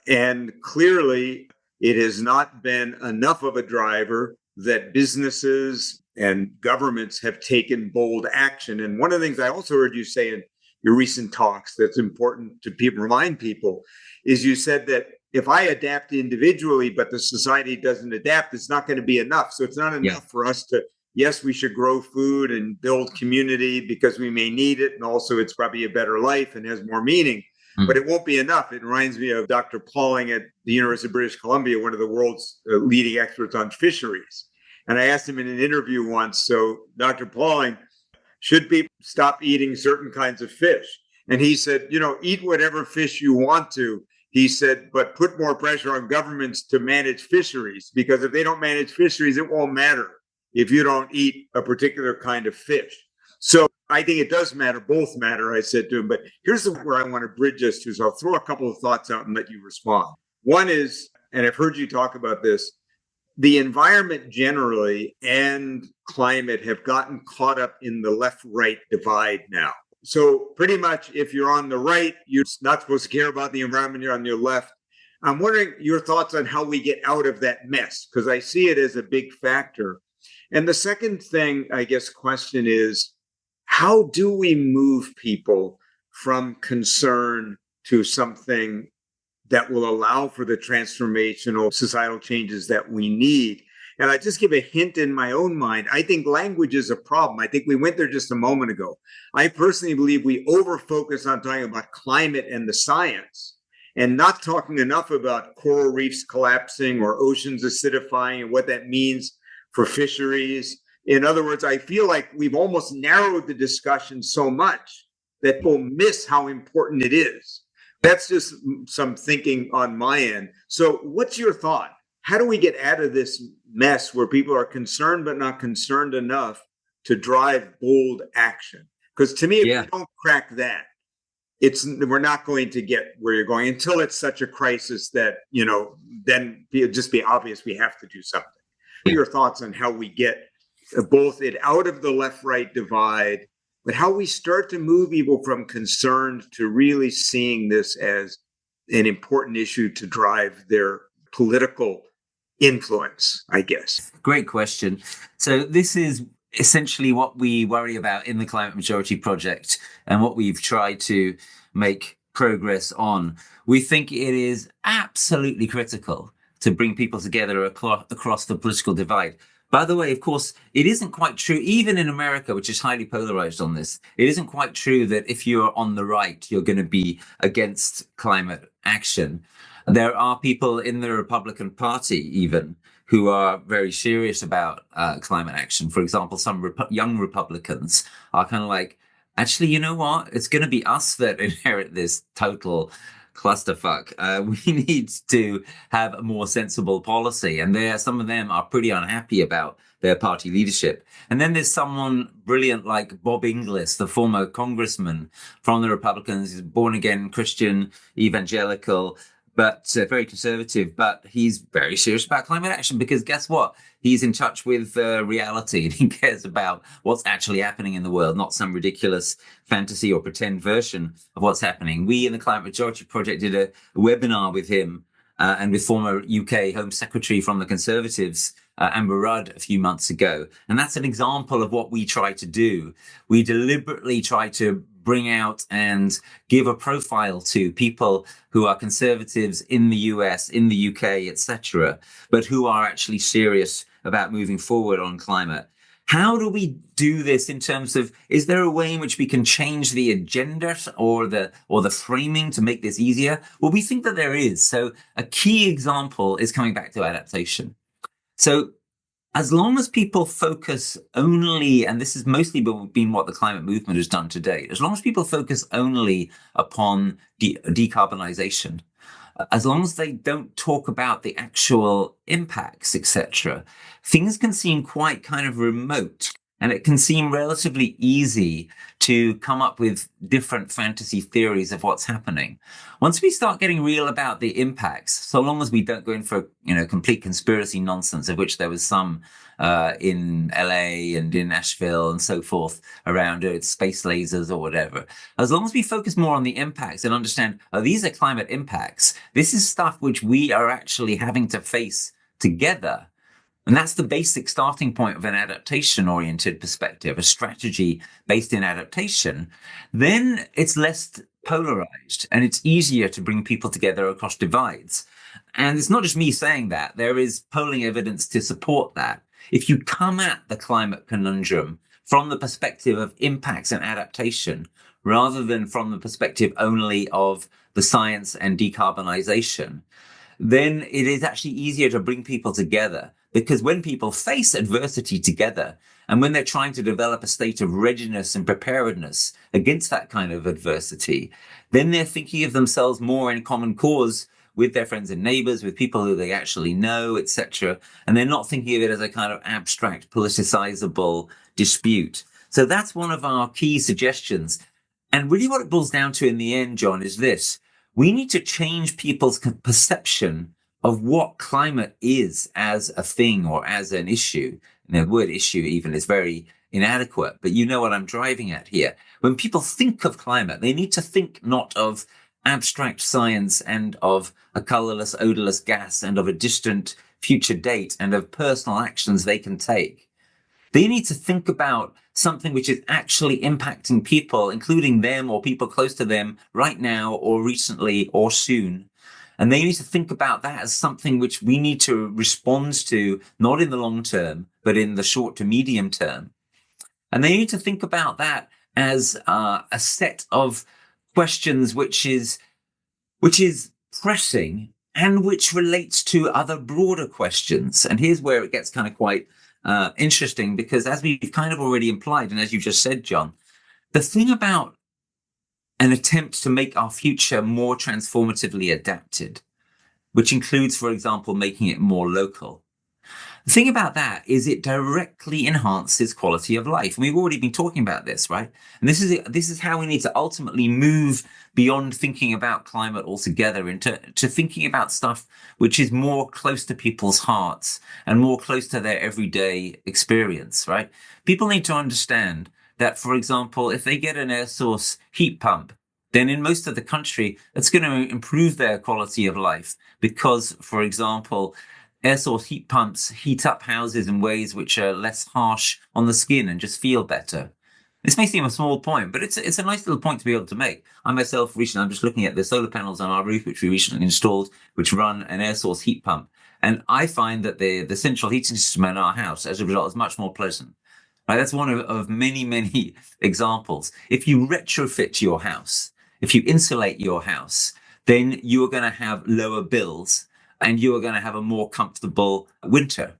And clearly, it has not been enough of a driver that businesses and governments have taken bold action. And one of the things I also heard you say in your recent talks that's important to remind people is you said that if I adapt individually, but the society doesn't adapt, it's not going to be enough. So it's not enough for us to, yes, we should grow food and build community because we may need it. And also it's probably a better life and has more meaning, but it won't be enough. It reminds me of Dr. Pauling at the University of British Columbia, one of the world's leading experts on fisheries. And I asked him in an interview once, so Dr. Pauling, should people stop eating certain kinds of fish? And he said, eat whatever fish you want to. He said, but put more pressure on governments to manage fisheries, because if they don't manage fisheries, it won't matter if you don't eat a particular kind of fish. So I think it does matter. Both matter, I said to him. But here's where I want to bridge us to. So I'll throw a couple of thoughts out and let you respond. One is, and I've heard you talk about this, the environment generally and climate have gotten caught up in the left-right divide now. So pretty much if you're on the right, you're not supposed to care about the environment, you're on your left. I'm wondering your thoughts on how we get out of that mess, because I see it as a big factor. And the second thing, I guess, question is, how do we move people from concern to something that will allow for the transformational societal changes that we need? And I just give a hint in my own mind. I think language is a problem. I think we went there just a moment ago. I personally believe we over-focus on talking about climate and the science and not talking enough about coral reefs collapsing or oceans acidifying and what that means for fisheries. In other words, I feel like we've almost narrowed the discussion so much that people miss how important it is. That's just some thinking on my end. So what's your thought? How do we get out of this mess where people are concerned but not concerned enough to drive bold action? Because to me, if we don't crack that, we're not going to get where you're going until it's such a crisis that, then it'll just be obvious we have to do something. What are your thoughts on how we get both it out of the left-right divide, but how we start to move people from concerned to really seeing this as an important issue to drive their political influence, I guess? Great question. So this is essentially what we worry about in the Climate Majority Project and what we've tried to make progress on. We think it is absolutely critical to bring people together across the political divide. By the way, of course, it isn't quite true, even in America, which is highly polarized on this, it isn't quite true that if you're on the right, you're going to be against climate action. There are people in the Republican Party even who are very serious about climate action. For example, some young Republicans are kind of like, actually, you know what? It's going to be us that inherit this total clusterfuck. We need to have a more sensible policy. And some of them are pretty unhappy about their party leadership. And then there's someone brilliant like Bob Inglis, the former congressman from the Republicans. He's born again Christian, evangelical, but very conservative, but he's very serious about climate action because guess what? He's in touch with reality and he cares about what's actually happening in the world, not some ridiculous fantasy or pretend version of what's happening. We in the Climate Majority Project did a webinar with him and with former UK Home Secretary from the Conservatives, Amber Rudd, a few months ago. And that's an example of what we try to do. We deliberately try to bring out and give a profile to people who are conservatives in the US, in the UK, etc., but who are actually serious about moving forward on climate. How do we do this in terms of, is there a way in which we can change the agenda or the framing to make this easier? Well, we think that there is. So a key example is coming back to adaptation. So as long as people focus only, and this has mostly been what the climate movement has done to date, as long as people focus only upon decarbonization, as long as they don't talk about the actual impacts, etc., things can seem quite kind of remote. And it can seem relatively easy to come up with different fantasy theories of what's happening. Once we start getting real about the impacts, so long as we don't go in for, complete conspiracy nonsense, of which there was some in LA and in Asheville and so forth around space lasers or whatever. As long as we focus more on the impacts and understand, these are climate impacts. This is stuff which we are actually having to face together. And that's the basic starting point of an adaptation-oriented perspective, a strategy based in adaptation. Then it's less polarized and it's easier to bring people together across divides. And it's not just me saying that. There is polling evidence to support that. If you come at the climate conundrum from the perspective of impacts and adaptation, rather than from the perspective only of the science and decarbonization, then it is actually easier to bring people together. Because when people face adversity together, and when they're trying to develop a state of readiness and preparedness against that kind of adversity, then they're thinking of themselves more in common cause with their friends and neighbors, with people who they actually know, etc. And they're not thinking of it as a kind of abstract, politicizable dispute. So that's one of our key suggestions. And really what it boils down to in the end, John, is this. We need to change people's perception of what climate is as a thing or as an issue. And the word issue even is very inadequate, but you know what I'm driving at here. When people think of climate, they need to think not of abstract science and of a colorless, odorless gas and of a distant future date and of personal actions they can take. They need to think about something which is actually impacting people, including them or people close to them right now or recently or soon. And they need to think about that as something which we need to respond to, not in the long term, but in the short to medium term. And they need to think about that as a set of questions which is pressing and which relates to other broader questions. And here's where it gets kind of quite interesting, because as we've kind of already implied, and as you just said, John, the thing about an attempt to make our future more transformatively adapted, which includes, for example, making it more local. The thing about that is it directly enhances quality of life. And we've already been talking about this, right? And this is how we need to ultimately move beyond thinking about climate altogether into thinking about stuff which is more close to people's hearts and more close to their everyday experience, right? People need to understand that, for example, if they get an air source heat pump, then in most of the country, it's going to improve their quality of life because, for example, air source heat pumps heat up houses in ways which are less harsh on the skin and just feel better. This may seem a small point, but it's a nice little point to be able to make. I myself recently, I'm just looking at the solar panels on our roof, which we recently installed, which run an air source heat pump. And I find that the central heating system in our house, as a result, is much more pleasant. Right? That's one of many, many examples. If you retrofit your house, if you insulate your house, then you are going to have lower bills and you are going to have a more comfortable winter.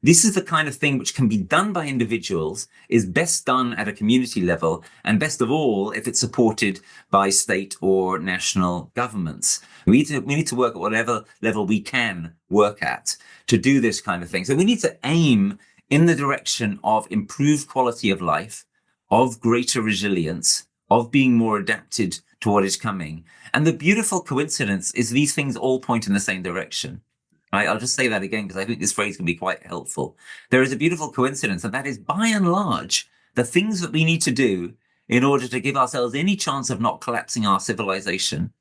This is the kind of thing which can be done by individuals, is best done at a community level, and best of all, if it's supported by state or national governments. We need to work at whatever level we can work at to do this kind of thing. So we need to aim in the direction of improved quality of life, of greater resilience, of being more adapted to what is coming. And the beautiful coincidence is these things all point in the same direction. Right? I'll just say that again because I think this phrase can be quite helpful. There is a beautiful coincidence, and that is, by and large, the things that we need to do in order to give ourselves any chance of not collapsing our civilization,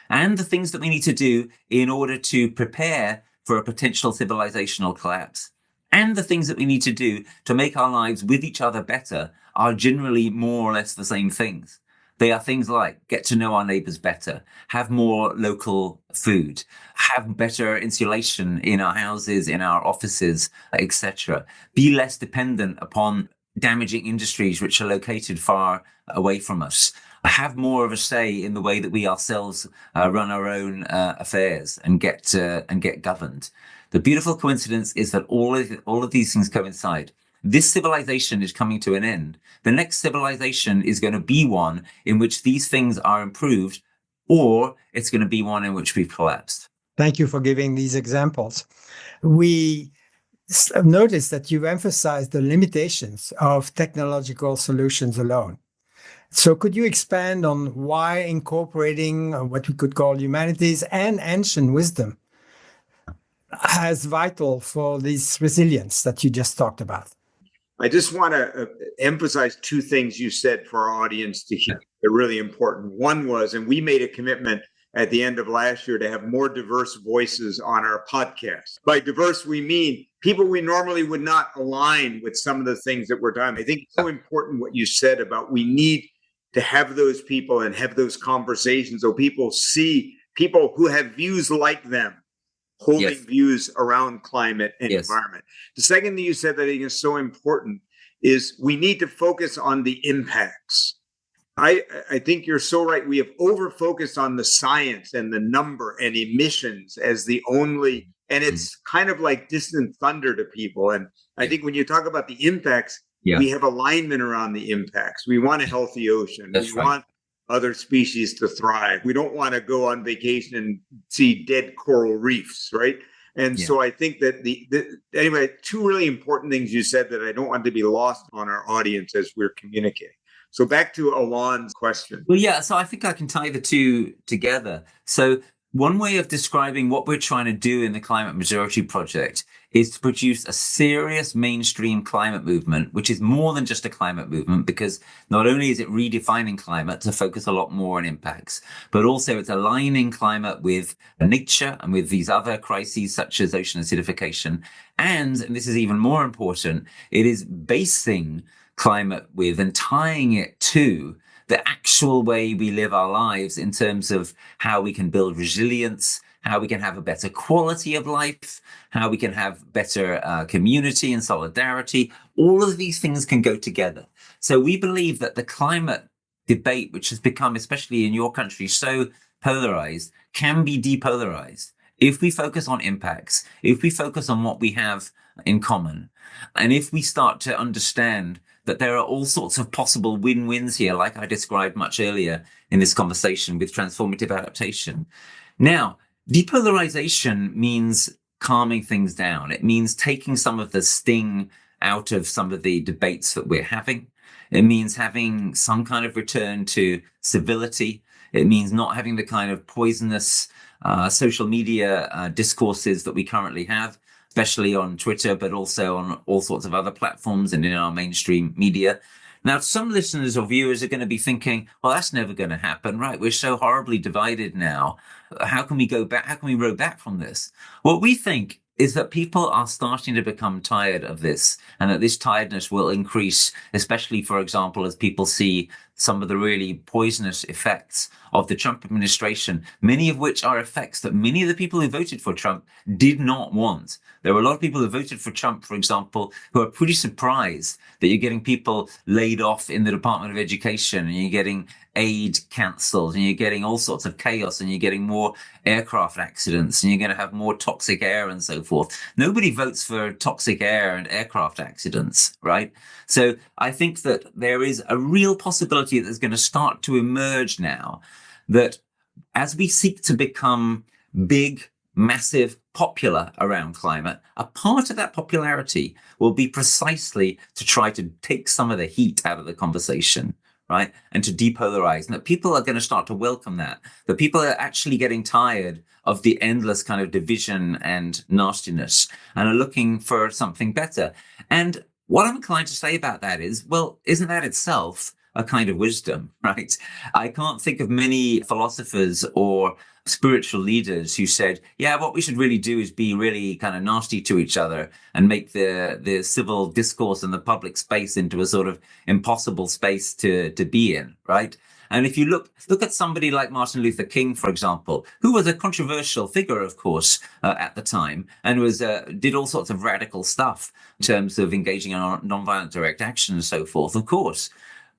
and the things that we need to do in order to prepare for a potential civilizational collapse, and the things that we need to do to make our lives with each other better are generally more or less the same things. They are things like get to know our neighbors better, have more local food, have better insulation in our houses, in our offices, etc. Be less dependent upon damaging industries which are located far away from us. Have more of a say in the way that we ourselves run our own affairs and get governed. The beautiful coincidence is that all of these things coincide. This civilization is coming to an end. The next civilization is going to be one in which these things are improved, or it's going to be one in which we've collapsed. Thank you for giving these examples. We noticed that you emphasized the limitations of technological solutions alone. So could you expand on why incorporating what we could call humanities and ancient wisdom as vital for this resilience that you just talked about? I just want to emphasize two things you said for our audience to hear. They're really important. One was, and we made a commitment at the end of last year to have more diverse voices on our podcast. By diverse, we mean people we normally would not align with some of the things that we're doing. I think it's so important what you said about we need to have those people and have those conversations so people see people who have views like them holding views around climate and environment. The second thing you said that I think is so important is we need to focus on the impacts. I think you're so right. We have over-focused on the science and the number and emissions as the only, and it's kind of like distant thunder to people. And I think when you talk about the impacts, we have alignment around the impacts. We want a healthy ocean. We want other species to thrive. We don't want to go on vacation and see dead coral reefs, right? And so I think that anyway, two really important things you said that I don't want to be lost on our audience as we're communicating. So back to Alon's question. Well, yeah, so I think I can tie the two together. So one way of describing what we're trying to do in the Climate Majority Project is to produce a serious mainstream climate movement, which is more than just a climate movement, because not only is it redefining climate to focus a lot more on impacts, but also it's aligning climate with nature and with these other crises such as ocean acidification. And this is even more important, it is basing climate with and tying it to the actual way we live our lives in terms of how we can build resilience, how we can have a better quality of life, how we can have better community and solidarity. All of these things can go together. So we believe that the climate debate, which has become, especially in your country, so polarized, can be depolarized if we focus on impacts, if we focus on what we have in common, and if we start to understand that there are all sorts of possible win-wins here, like I described much earlier in this conversation with transformative adaptation. Now, depolarization means calming things down. It means taking some of the sting out of some of the debates that we're having. It means having some kind of return to civility. It means not having the kind of poisonous social media discourses that we currently have, especially on Twitter, but also on all sorts of other platforms and in our mainstream media. Now, some listeners or viewers are going to be thinking, well, that's never going to happen, right? We're so horribly divided now. How can we go back? How can we row back from this? What we think is that people are starting to become tired of this, and that this tiredness will increase, especially, for example, as people see some of the really poisonous effects of the Trump administration, many of which are effects that many of the people who voted for Trump did not want. There were a lot of people who voted for Trump, for example, who are pretty surprised that you're getting people laid off in the Department of Education, and you're getting aid cancelled, and you're getting all sorts of chaos, and you're getting more aircraft accidents, and you're going to have more toxic air and so forth. Nobody votes for toxic air and aircraft accidents, right? So I think that there is a real possibility that there's going to start to emerge now that as we seek to become big, massive, popular around climate, a part of that popularity will be precisely to try to take some of the heat out of the conversation, right? And to depolarize, and that people are going to start to welcome that people are actually getting tired of the endless kind of division and nastiness and are looking for something better. And what I'm inclined to say about that is, well, isn't that itself a kind of wisdom, right? I can't think of many philosophers or spiritual leaders who said, yeah, what we should really do is be really kind of nasty to each other and make the civil discourse and the public space into a sort of impossible space to be in, right? And if you look at somebody like Martin Luther King, for example, who was a controversial figure, of course, at the time, and did all sorts of radical stuff in terms of engaging in nonviolent direct action and so forth, of course.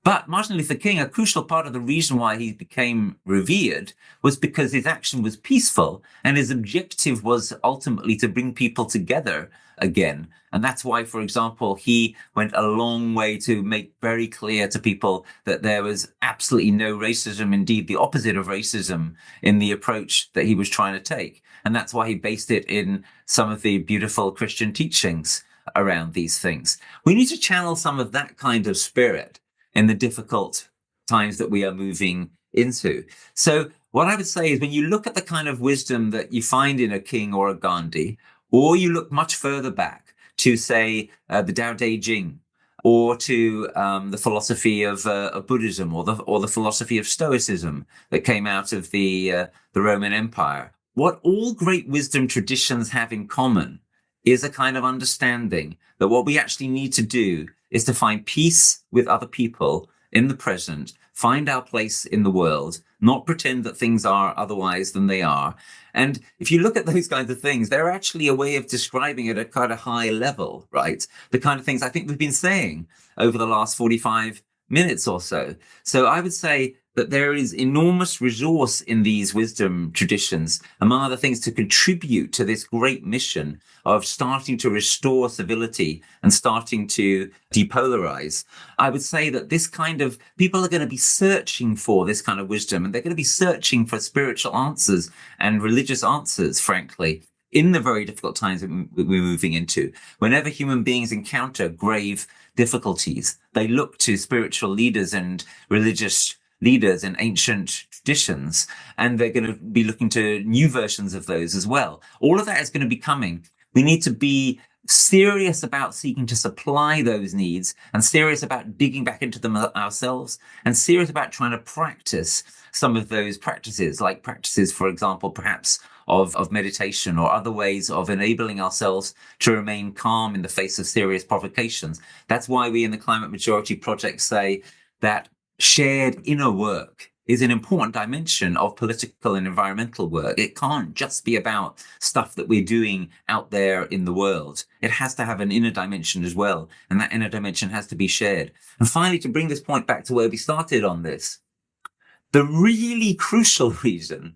But Martin Luther King, a crucial part of the reason why he became revered was because his action was peaceful, and his objective was ultimately to bring people together again. And that's why, for example, he went a long way to make very clear to people that there was absolutely no racism, indeed the opposite of racism, in the approach that he was trying to take. And that's why he based it in some of the beautiful Christian teachings around these things. We need to channel some of that kind of spirit in the difficult times that we are moving into. So what I would say is, when you look at the kind of wisdom that you find in a King or a Gandhi, or you look much further back to, say, the Tao Te Ching, or to the philosophy of Buddhism, or the philosophy of Stoicism that came out of the Roman Empire, what all great wisdom traditions have in common is a kind of understanding that what we actually need to do is to find peace with other people in the present, find our place in the world, not pretend that things are otherwise than they are. And if you look at those kinds of things, they're actually a way of describing it at a kind of high level, right? The kind of things I think we've been saying over the last 45 minutes or so. So I would say that there is enormous resource in these wisdom traditions, among other things, to contribute to this great mission of starting to restore civility and starting to depolarize. I would say that this kind of people are going to be searching for this kind of wisdom, and they're going to be searching for spiritual answers and religious answers, frankly, in the very difficult times that we're moving into. Whenever human beings encounter grave difficulties, they look to spiritual leaders and religious leaders and ancient traditions, and they're going to be looking to new versions of those as well. All of that is going to be coming. We need to be serious about seeking to supply those needs, and serious about digging back into them ourselves, and serious about trying to practice some of those practices, like practices, for example, perhaps of meditation or other ways of enabling ourselves to remain calm in the face of serious provocations. That's why we in the Climate Majority Project say that shared inner work is an important dimension of political and environmental work. It can't just be about stuff that we're doing out there in the world. It has to have an inner dimension as well. And that inner dimension has to be shared. And finally, to bring this point back to where we started on this, the really crucial reason,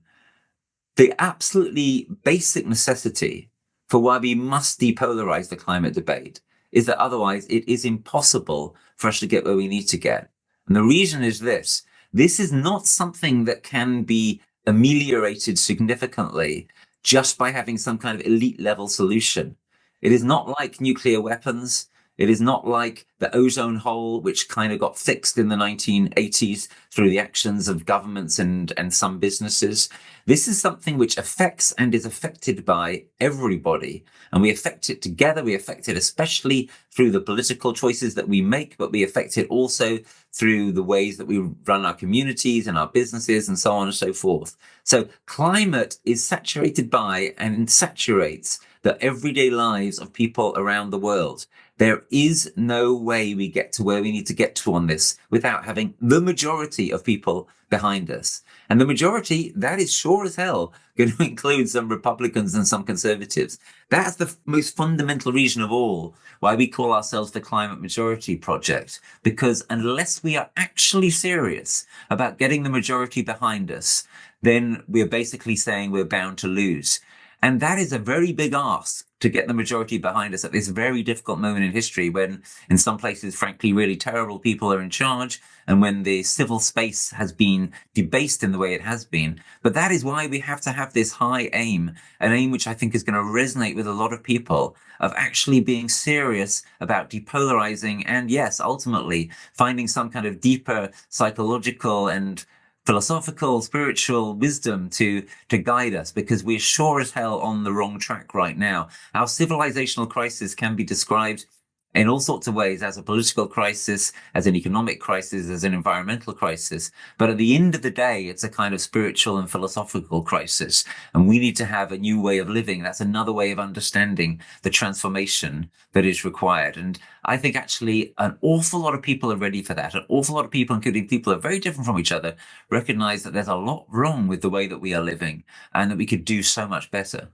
the absolutely basic necessity for why we must depolarize the climate debate is that otherwise it is impossible for us to get where we need to get. And the reason is this. This is not something that can be ameliorated significantly just by having some kind of elite level solution. It is not like nuclear weapons. It is not like the ozone hole, which kind of got fixed in the 1980s through the actions of governments and some businesses. This is something which affects and is affected by everybody. And we affect it together. We affect it especially through the political choices that we make, but we affect it also through the ways that we run our communities and our businesses and so on and so forth. So climate is saturated by and saturates the everyday lives of people around the world. There is no way we get to where we need to get to on this without having the majority of people behind us. And the majority, that is sure as hell going to include some Republicans and some conservatives. That's the most fundamental reason of all why we call ourselves the Climate Majority Project. Because unless we are actually serious about getting the majority behind us, then we're basically saying we're bound to lose. And that is a very big ask to get the majority behind us at this very difficult moment in history when in some places, frankly, really terrible people are in charge and when the civil space has been debased in the way it has been. But that is why we have to have this high aim, an aim which I think is going to resonate with a lot of people, of actually being serious about depolarizing and, yes, ultimately finding some kind of deeper psychological and philosophical, spiritual wisdom to guide us, because we're sure as hell on the wrong track right now. Our civilizational crisis can be described in all sorts of ways as a political crisis, as an economic crisis, as an environmental crisis. But at the end of the day, it's a kind of spiritual and philosophical crisis. And we need to have a new way of living. That's another way of understanding the transformation that is required. And I think actually an awful lot of people are ready for that. An awful lot of people, including people who are very different from each other, recognize that there's a lot wrong with the way that we are living and that we could do so much better.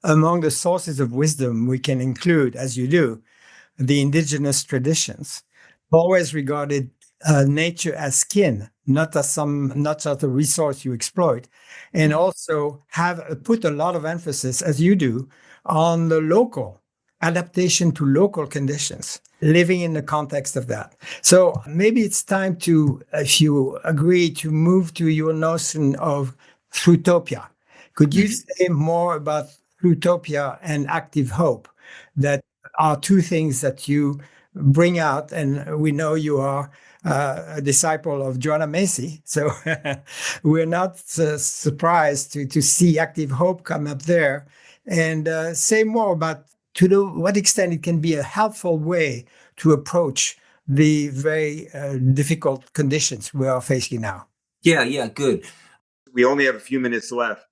Among the sources of wisdom, we can include, as you do, the indigenous traditions, always regarded nature as kin, not just a resource you exploit, and also have put a lot of emphasis, as you do, on the local adaptation to local conditions, living in the context of that. So maybe it's time to, if you agree, to move to your notion of Fruitopia. Could you say more about Fruitopia and active hope? That are two things that you bring out, and we know you are a disciple of Joanna Macy, so we're not surprised to see active hope come up there. And say more about what extent it can be a helpful way to approach the very difficult conditions we are facing now. Yeah, good. We only have a few minutes left.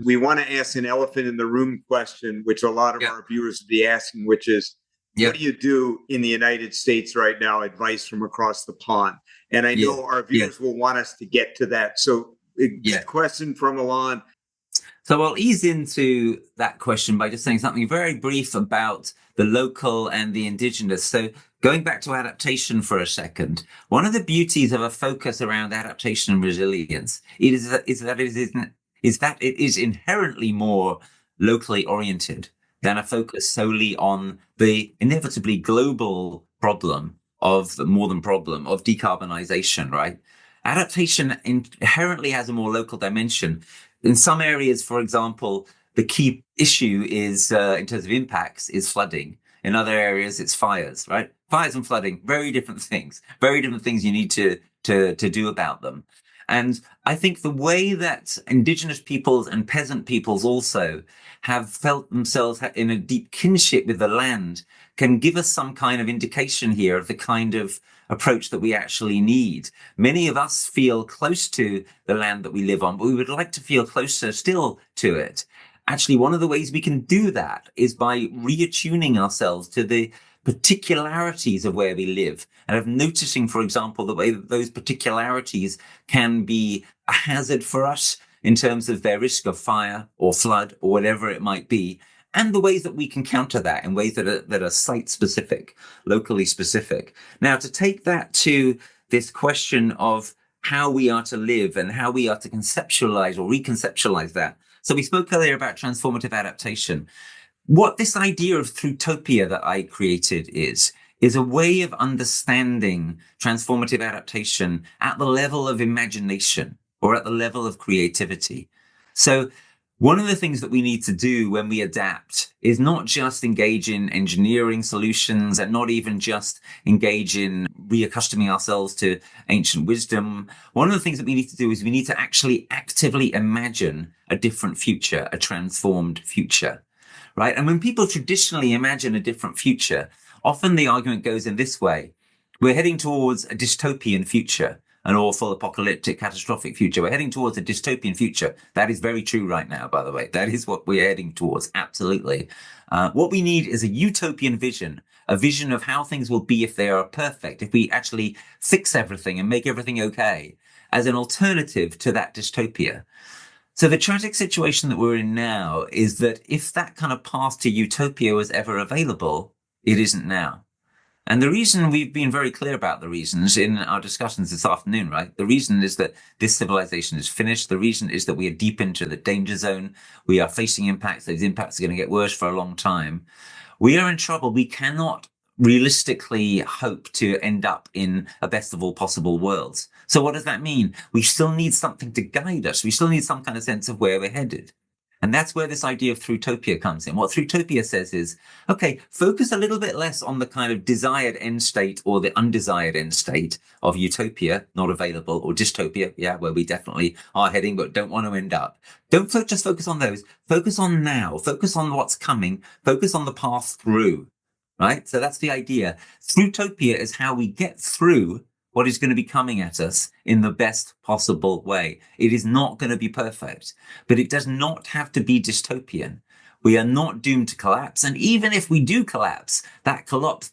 We want to ask an elephant in the room question, which a lot of our viewers would be asking, which is, what do you do in the United States right now? Advice from across the pond. And I know our viewers will want us to get to that. So good question from Alon. So I'll ease into that question by just saying something very brief about the local and the indigenous. So going back to adaptation for a second, one of the beauties of a focus around adaptation and resilience is that it is inherently more locally oriented than a focus solely on the inevitably global problem of decarbonization, right? Adaptation inherently has a more local dimension. In some areas, for example, the key issue is, in terms of impacts, is flooding. In other areas, it's fires, right? Fires and flooding, very different things you need to do about them. And I think the way that indigenous peoples and peasant peoples also have felt themselves in a deep kinship with the land can give us some kind of indication here of the kind of approach that we actually need. Many of us feel close to the land that we live on, but we would like to feel closer still to it. Actually, one of the ways we can do that is by reattuning ourselves to the particularities of where we live, and of noticing, for example, the way that those particularities can be a hazard for us in terms of their risk of fire or flood or whatever it might be, and the ways that we can counter that in ways that are site-specific, locally specific. Now, to take that to this question of how we are to live and how we are to conceptualize or reconceptualize that. So we spoke earlier about transformative adaptation. What this idea of Throughtopia that I created is a way of understanding transformative adaptation at the level of imagination or at the level of creativity. So one of the things that we need to do when we adapt is not just engage in engineering solutions and not even just engage in reaccustoming ourselves to ancient wisdom. One of the things that we need to do is we need to actually actively imagine a different future, a transformed future. Right? And when people traditionally imagine a different future, often the argument goes in this way. We're heading towards a dystopian future, an awful apocalyptic catastrophic future. We're heading towards a dystopian future. That is very true right now, by the way. That is what we're heading towards. Absolutely. What we need is a utopian vision, a vision of how things will be if they are perfect, if we actually fix everything and make everything okay, as an alternative to that dystopia. So the tragic situation that we're in now is that if that kind of path to utopia was ever available, it isn't now. And the reason, we've been very clear about the reasons in our discussions this afternoon, right? The reason is that this civilization is finished. The reason is that we are deep into the danger zone. We are facing impacts. Those impacts are going to get worse for a long time. We are in trouble. We cannot realistically hope to end up in a best of all possible worlds. So what does that mean? We still need something to guide us. We still need some kind of sense of where we're headed. And that's where this idea of Throughtopia comes in. What Throughtopia says is, okay, focus a little bit less on the kind of desired end state or the undesired end state of utopia, not available, or dystopia, yeah, where we definitely are heading but don't want to end up. Don't just focus on those. Focus on now. Focus on what's coming. Focus on the path through. Right? So that's the idea. Throughtopia is how we get through what is going to be coming at us in the best possible way. It is not going to be perfect, but it does not have to be dystopian. We are not doomed to collapse. And even if we do collapse, that collapse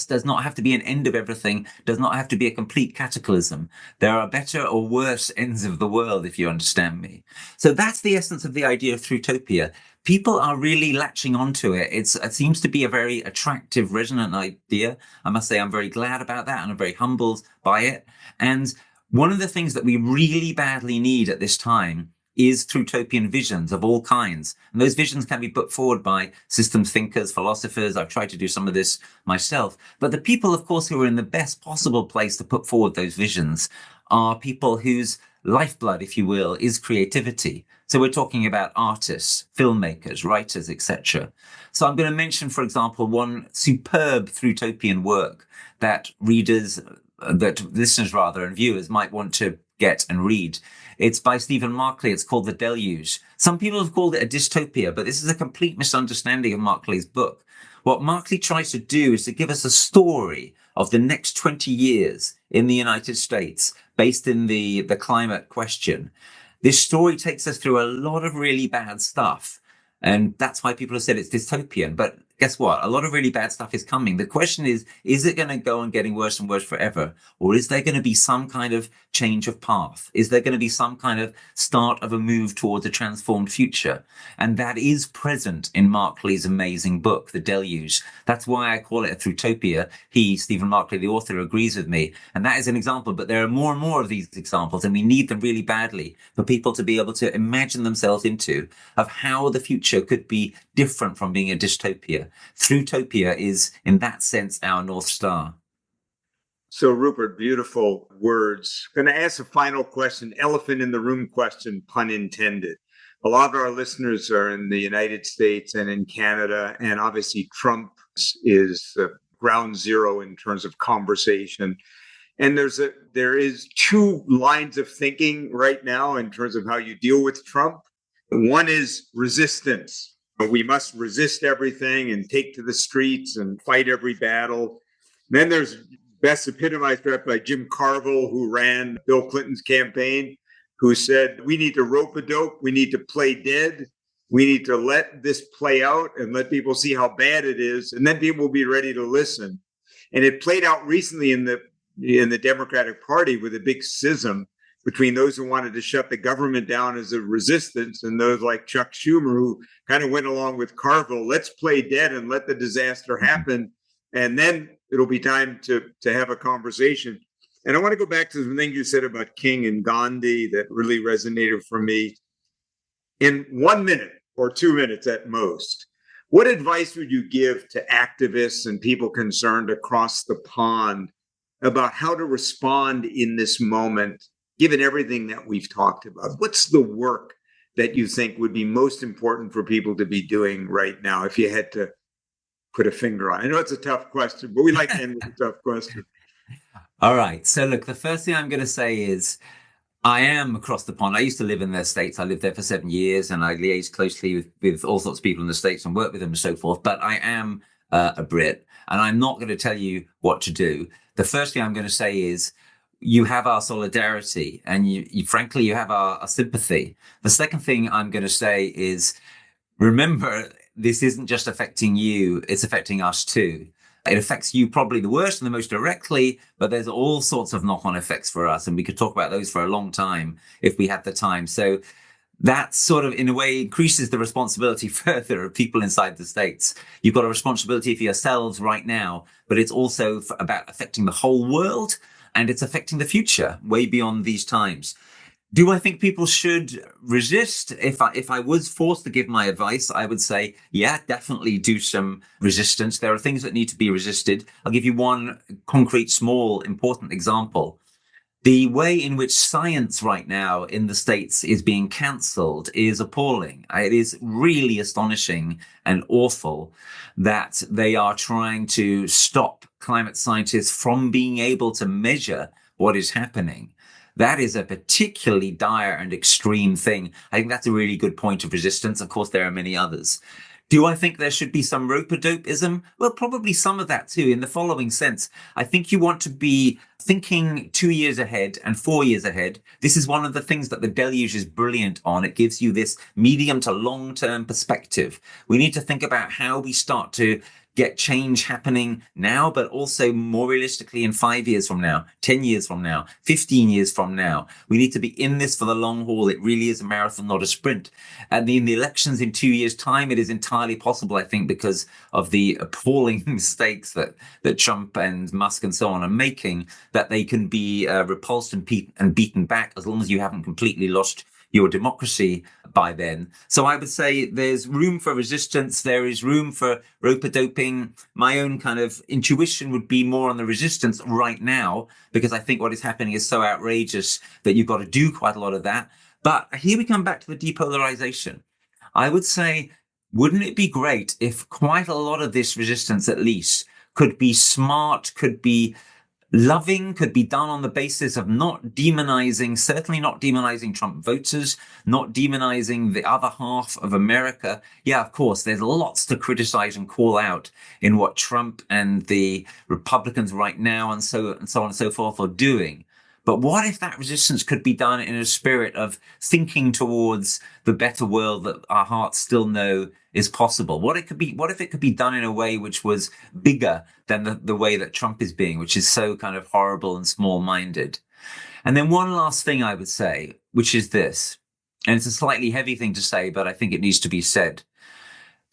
does not have to be an end of everything, does not have to be a complete cataclysm. There are better or worse ends of the world, if you understand me. So that's the essence of the idea of Throughtopia. People are really latching onto it. It seems to be a very attractive, resonant idea. I must say I'm very glad about that, and I'm very humbled by it. And one of the things that we really badly need at this time is Throughotopian visions of all kinds. And those visions can be put forward by systems thinkers, philosophers. I've tried to do some of this myself. But the people, of course, who are in the best possible place to put forward those visions are people whose lifeblood, if you will, is creativity. So we're talking about artists, filmmakers, writers, etc. So I'm going to mention, for example, one superb Throughotopian work that listeners and viewers might want to get and read. It's by Stephen Markley. It's called The Deluge. Some people have called it a dystopia, but this is a complete misunderstanding of Markley's book. What Markley tries to do is to give us a story of the next 20 years in the United States based in the climate question. This story takes us through a lot of really bad stuff. And that's why people have said it's dystopian. But guess what? A lot of really bad stuff is coming. The question is it going to go on getting worse and worse forever? Or is there going to be some kind of change of path? Is there going to be some kind of start of a move towards a transformed future? And that is present in Markley's amazing book, The Deluge. That's why I call it a Throughtopia. He, Stephen Markley, the author, agrees with me. And that is an example. But there are more and more of these examples, and we need them really badly for people to be able to imagine themselves into of how the future could be different from being a dystopia. Throughtopia is, in that sense, our North Star. So, Rupert, beautiful words. Going to ask a final question, elephant in the room question, pun intended. A lot of our listeners are in the United States and in Canada, and obviously Trump is ground zero in terms of conversation. And there is two lines of thinking right now in terms of how you deal with Trump. One is resistance. We must resist everything and take to the streets and fight every battle. Then there's best epitomized by Jim Carville, who ran Bill Clinton's campaign, who said, we need to rope a dope, we need to play dead, we need to let this play out and let people see how bad it is, and then people will be ready to listen. And it played out recently in the Democratic Party with a big schism between those who wanted to shut the government down as a resistance and those like Chuck Schumer, who kind of went along with Carville. Let's play dead and let the disaster happen, and then it'll be time to have a conversation. And I want to go back to the thing you said about King and Gandhi that really resonated for me. In 1 minute or 2 minutes at most, what advice would you give to activists and people concerned across the pond about how to respond in this moment, given everything that we've talked about? What's the work that you think would be most important for people to be doing right now if you had to put a finger on it? I know it's a tough question, but we like to end with a tough question. All right. So look, the first thing I'm going to say is I am across the pond. I used to live in the States. I lived there for 7 years and I liaised closely with all sorts of people in the States and worked with them and so forth. But I am a Brit and I'm not going to tell you what to do. The first thing I'm going to say is you have our solidarity and you frankly, you have our sympathy. The second thing I'm going to say is remember, this isn't just affecting you, it's affecting us too. It affects you probably the worst and the most directly, but there's all sorts of knock-on effects for us. And we could talk about those for a long time if we had the time. So that sort of, in a way, increases the responsibility further of people inside the States. You've got a responsibility for yourselves right now, but it's also about affecting the whole world and it's affecting the future way beyond these times. Do I think people should resist? If I was forced to give my advice, I would say, yeah, definitely do some resistance. There are things that need to be resisted. I'll give you one concrete, small, important example. The way in which science right now in the States is being cancelled is appalling. It is really astonishing and awful that they are trying to stop climate scientists from being able to measure what is happening. That is a particularly dire and extreme thing. I think that's a really good point of resistance. Of course, there are many others. Do I think there should be some rope-a-dopeism? Well, probably some of that too, in the following sense. I think you want to be thinking 2 years ahead and 4 years ahead. This is one of the things that the deluge is brilliant on. It gives you this medium to long-term perspective. We need to think about how we start to get change happening now, but also more realistically in 5 years from now, 10 years from now, 15 years from now. We need to be in this for the long haul. It really is a marathon, not a sprint. And in the elections in 2 years' time, it is entirely possible, I think, because of the appalling mistakes that Trump and Musk and so on are making, that they can be repulsed and beaten back as long as you haven't completely lost your democracy by then. So I would say there's room for resistance. There is room for rope-a-doping. My own kind of intuition would be more on the resistance right now, because I think what is happening is so outrageous that you've got to do quite a lot of that. But here we come back to the depolarization. I would say, wouldn't it be great if quite a lot of this resistance, at least, could be smart, could be loving, could be done on the basis of not demonizing, certainly not demonizing Trump voters, not demonizing the other half of America. Yeah, of course, there's lots to criticize and call out in what Trump and the Republicans right now and so on and so forth are doing. But what if that resistance could be done in a spirit of thinking towards the better world that our hearts still know is possible? What if it could be done in a way which was bigger than the way that Trump is being, which is so kind of horrible and small-minded? And then one last thing I would say, which is this, and it's a slightly heavy thing to say, but I think it needs to be said.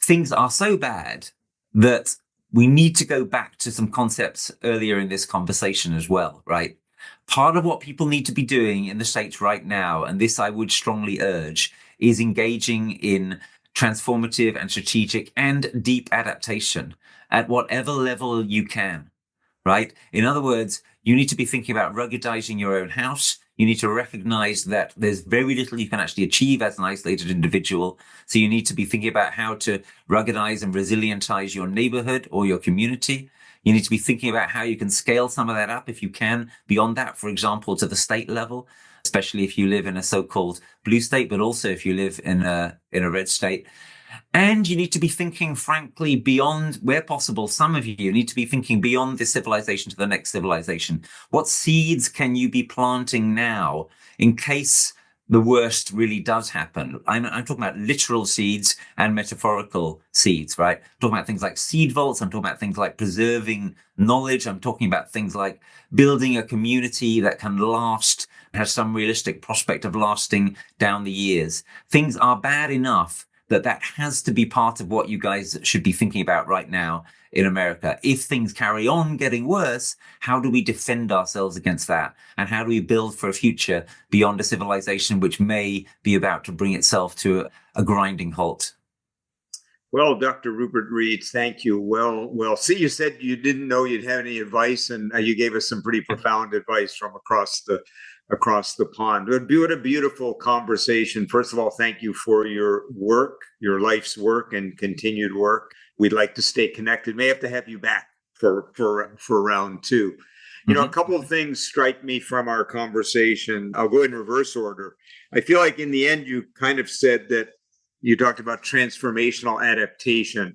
Things are so bad that we need to go back to some concepts earlier in this conversation as well, right? Part of what people need to be doing in the States right now, and this I would strongly urge, is engaging in transformative and strategic and deep adaptation at whatever level you can, right? In other words, you need to be thinking about ruggedizing your own house. You need to recognize that there's very little you can actually achieve as an isolated individual. So you need to be thinking about how to ruggedize and resilientize your neighborhood or your community. You need to be thinking about how you can scale some of that up if you can, beyond that, for example, to the state level, especially if you live in a so-called blue state, but also if you live in a red state. And you need to be thinking, frankly, beyond, where possible, some of you need to be thinking beyond this civilization to the next civilization. What seeds can you be planting now in case the worst really does happen? I'm talking about literal seeds and metaphorical seeds, right? I'm talking about things like seed vaults. I'm talking about things like preserving knowledge. I'm talking about things like building a community that can last, has some realistic prospect of lasting down the years. Things are bad enough that has to be part of what you guys should be thinking about right now in America. If things carry on getting worse, how do we defend ourselves against that? And how do we build for a future beyond a civilization which may be about to bring itself to a grinding halt? Well, Dr. Rupert Read, thank you. Well, see, you said you didn't know you'd have any advice, and you gave us some pretty profound advice from across the pond. What a beautiful conversation. First of all, thank you for your work, your life's work and continued work. We'd like to stay connected. May have to have you back for round two. You know, a couple of things strike me from our conversation. I'll go in reverse order. I feel like in the end, you kind of said that you talked about transformational adaptation,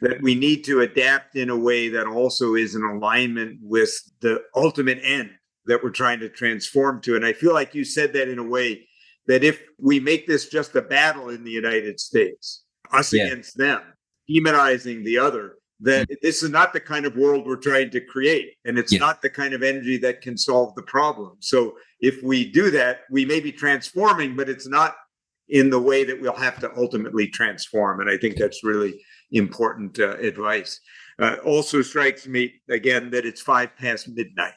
that we need to adapt in a way that also is in alignment with the ultimate end that we're trying to transform to. And I feel like you said that in a way that if we make this just a battle in the United States, us against them, demonizing the other, that this is not the kind of world we're trying to create. And it's not the kind of energy that can solve the problem. So if we do that, we may be transforming, but it's not in the way that we'll have to ultimately transform. And I think that's really important advice. Also strikes me, again, that it's 5 past midnight,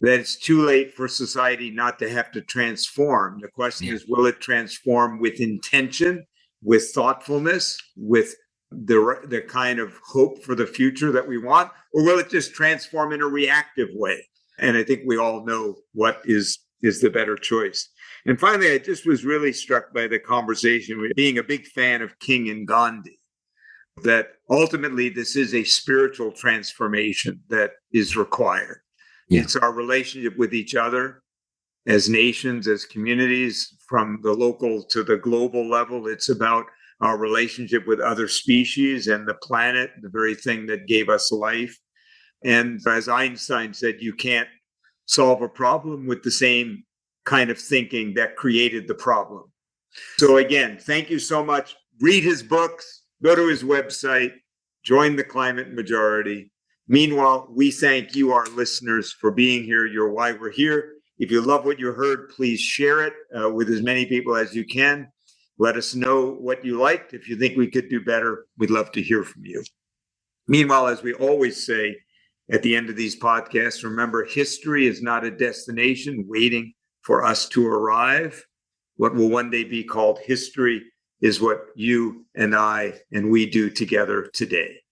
that it's too late for society not to have to transform. The question is, will it transform with intention, with thoughtfulness, with the kind of hope for the future that we want, or will it just transform in a reactive way? And I think we all know what is the better choice. And finally, I just was really struck by the conversation, being a big fan of King and Gandhi, that ultimately this is a spiritual transformation that is required. It's our relationship with each other as nations, as communities, from the local to the global level. It's about our relationship with other species and the planet, the very thing that gave us life. And as Einstein said, you can't solve a problem with the same kind of thinking that created the problem. So again, thank you so much. Read his books, go to his website, join the Climate Majority. Meanwhile, we thank you, our listeners, for being here. You're why we're here. If you love what you heard, please share it with as many people as you can. Let us know what you liked. If you think we could do better, we'd love to hear from you. Meanwhile, as we always say at the end of these podcasts, remember, history is not a destination waiting for us to arrive. What will one day be called history is what you and I and we do together today.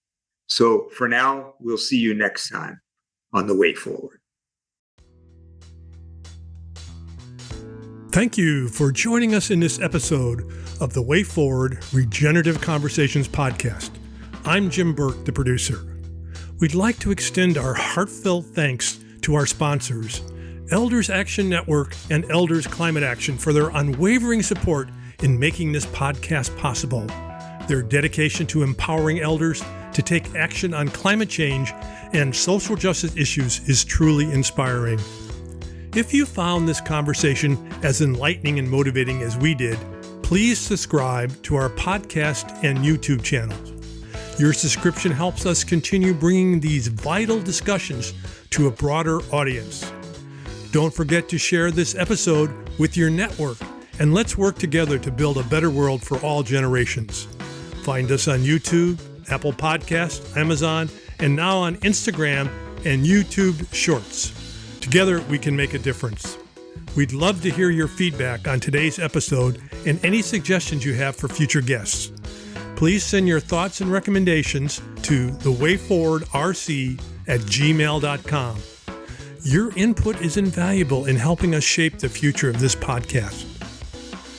So for now, we'll see you next time on The Way Forward. Thank you for joining us in this episode of the Way Forward Regenerative Conversations podcast. I'm Jem Burke, the producer. We'd like to extend our heartfelt thanks to our sponsors, Elders Action Network and Elders Climate Action, for their unwavering support in making this podcast possible. Their dedication to empowering elders to take action on climate change and social justice issues is truly inspiring. If you found this conversation as enlightening and motivating as we did, please subscribe to our podcast and YouTube channels. Your subscription helps us continue bringing these vital discussions to a broader audience. Don't forget to share this episode with your network, and let's work together to build a better world for all generations. Find us on YouTube, Apple Podcasts, Amazon, and now on Instagram and YouTube Shorts. Together, we can make a difference. We'd love to hear your feedback on today's episode and any suggestions you have for future guests. Please send your thoughts and recommendations to thewayforwardrc@gmail.com. Your input is invaluable in helping us shape the future of this podcast.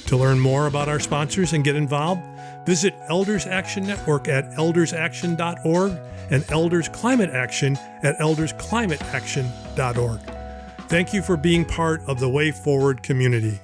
To learn more about our sponsors and get involved, visit Elders Action Network at eldersaction.org and Elders Climate Action at eldersclimateaction.org. Thank you for being part of the Way Forward community.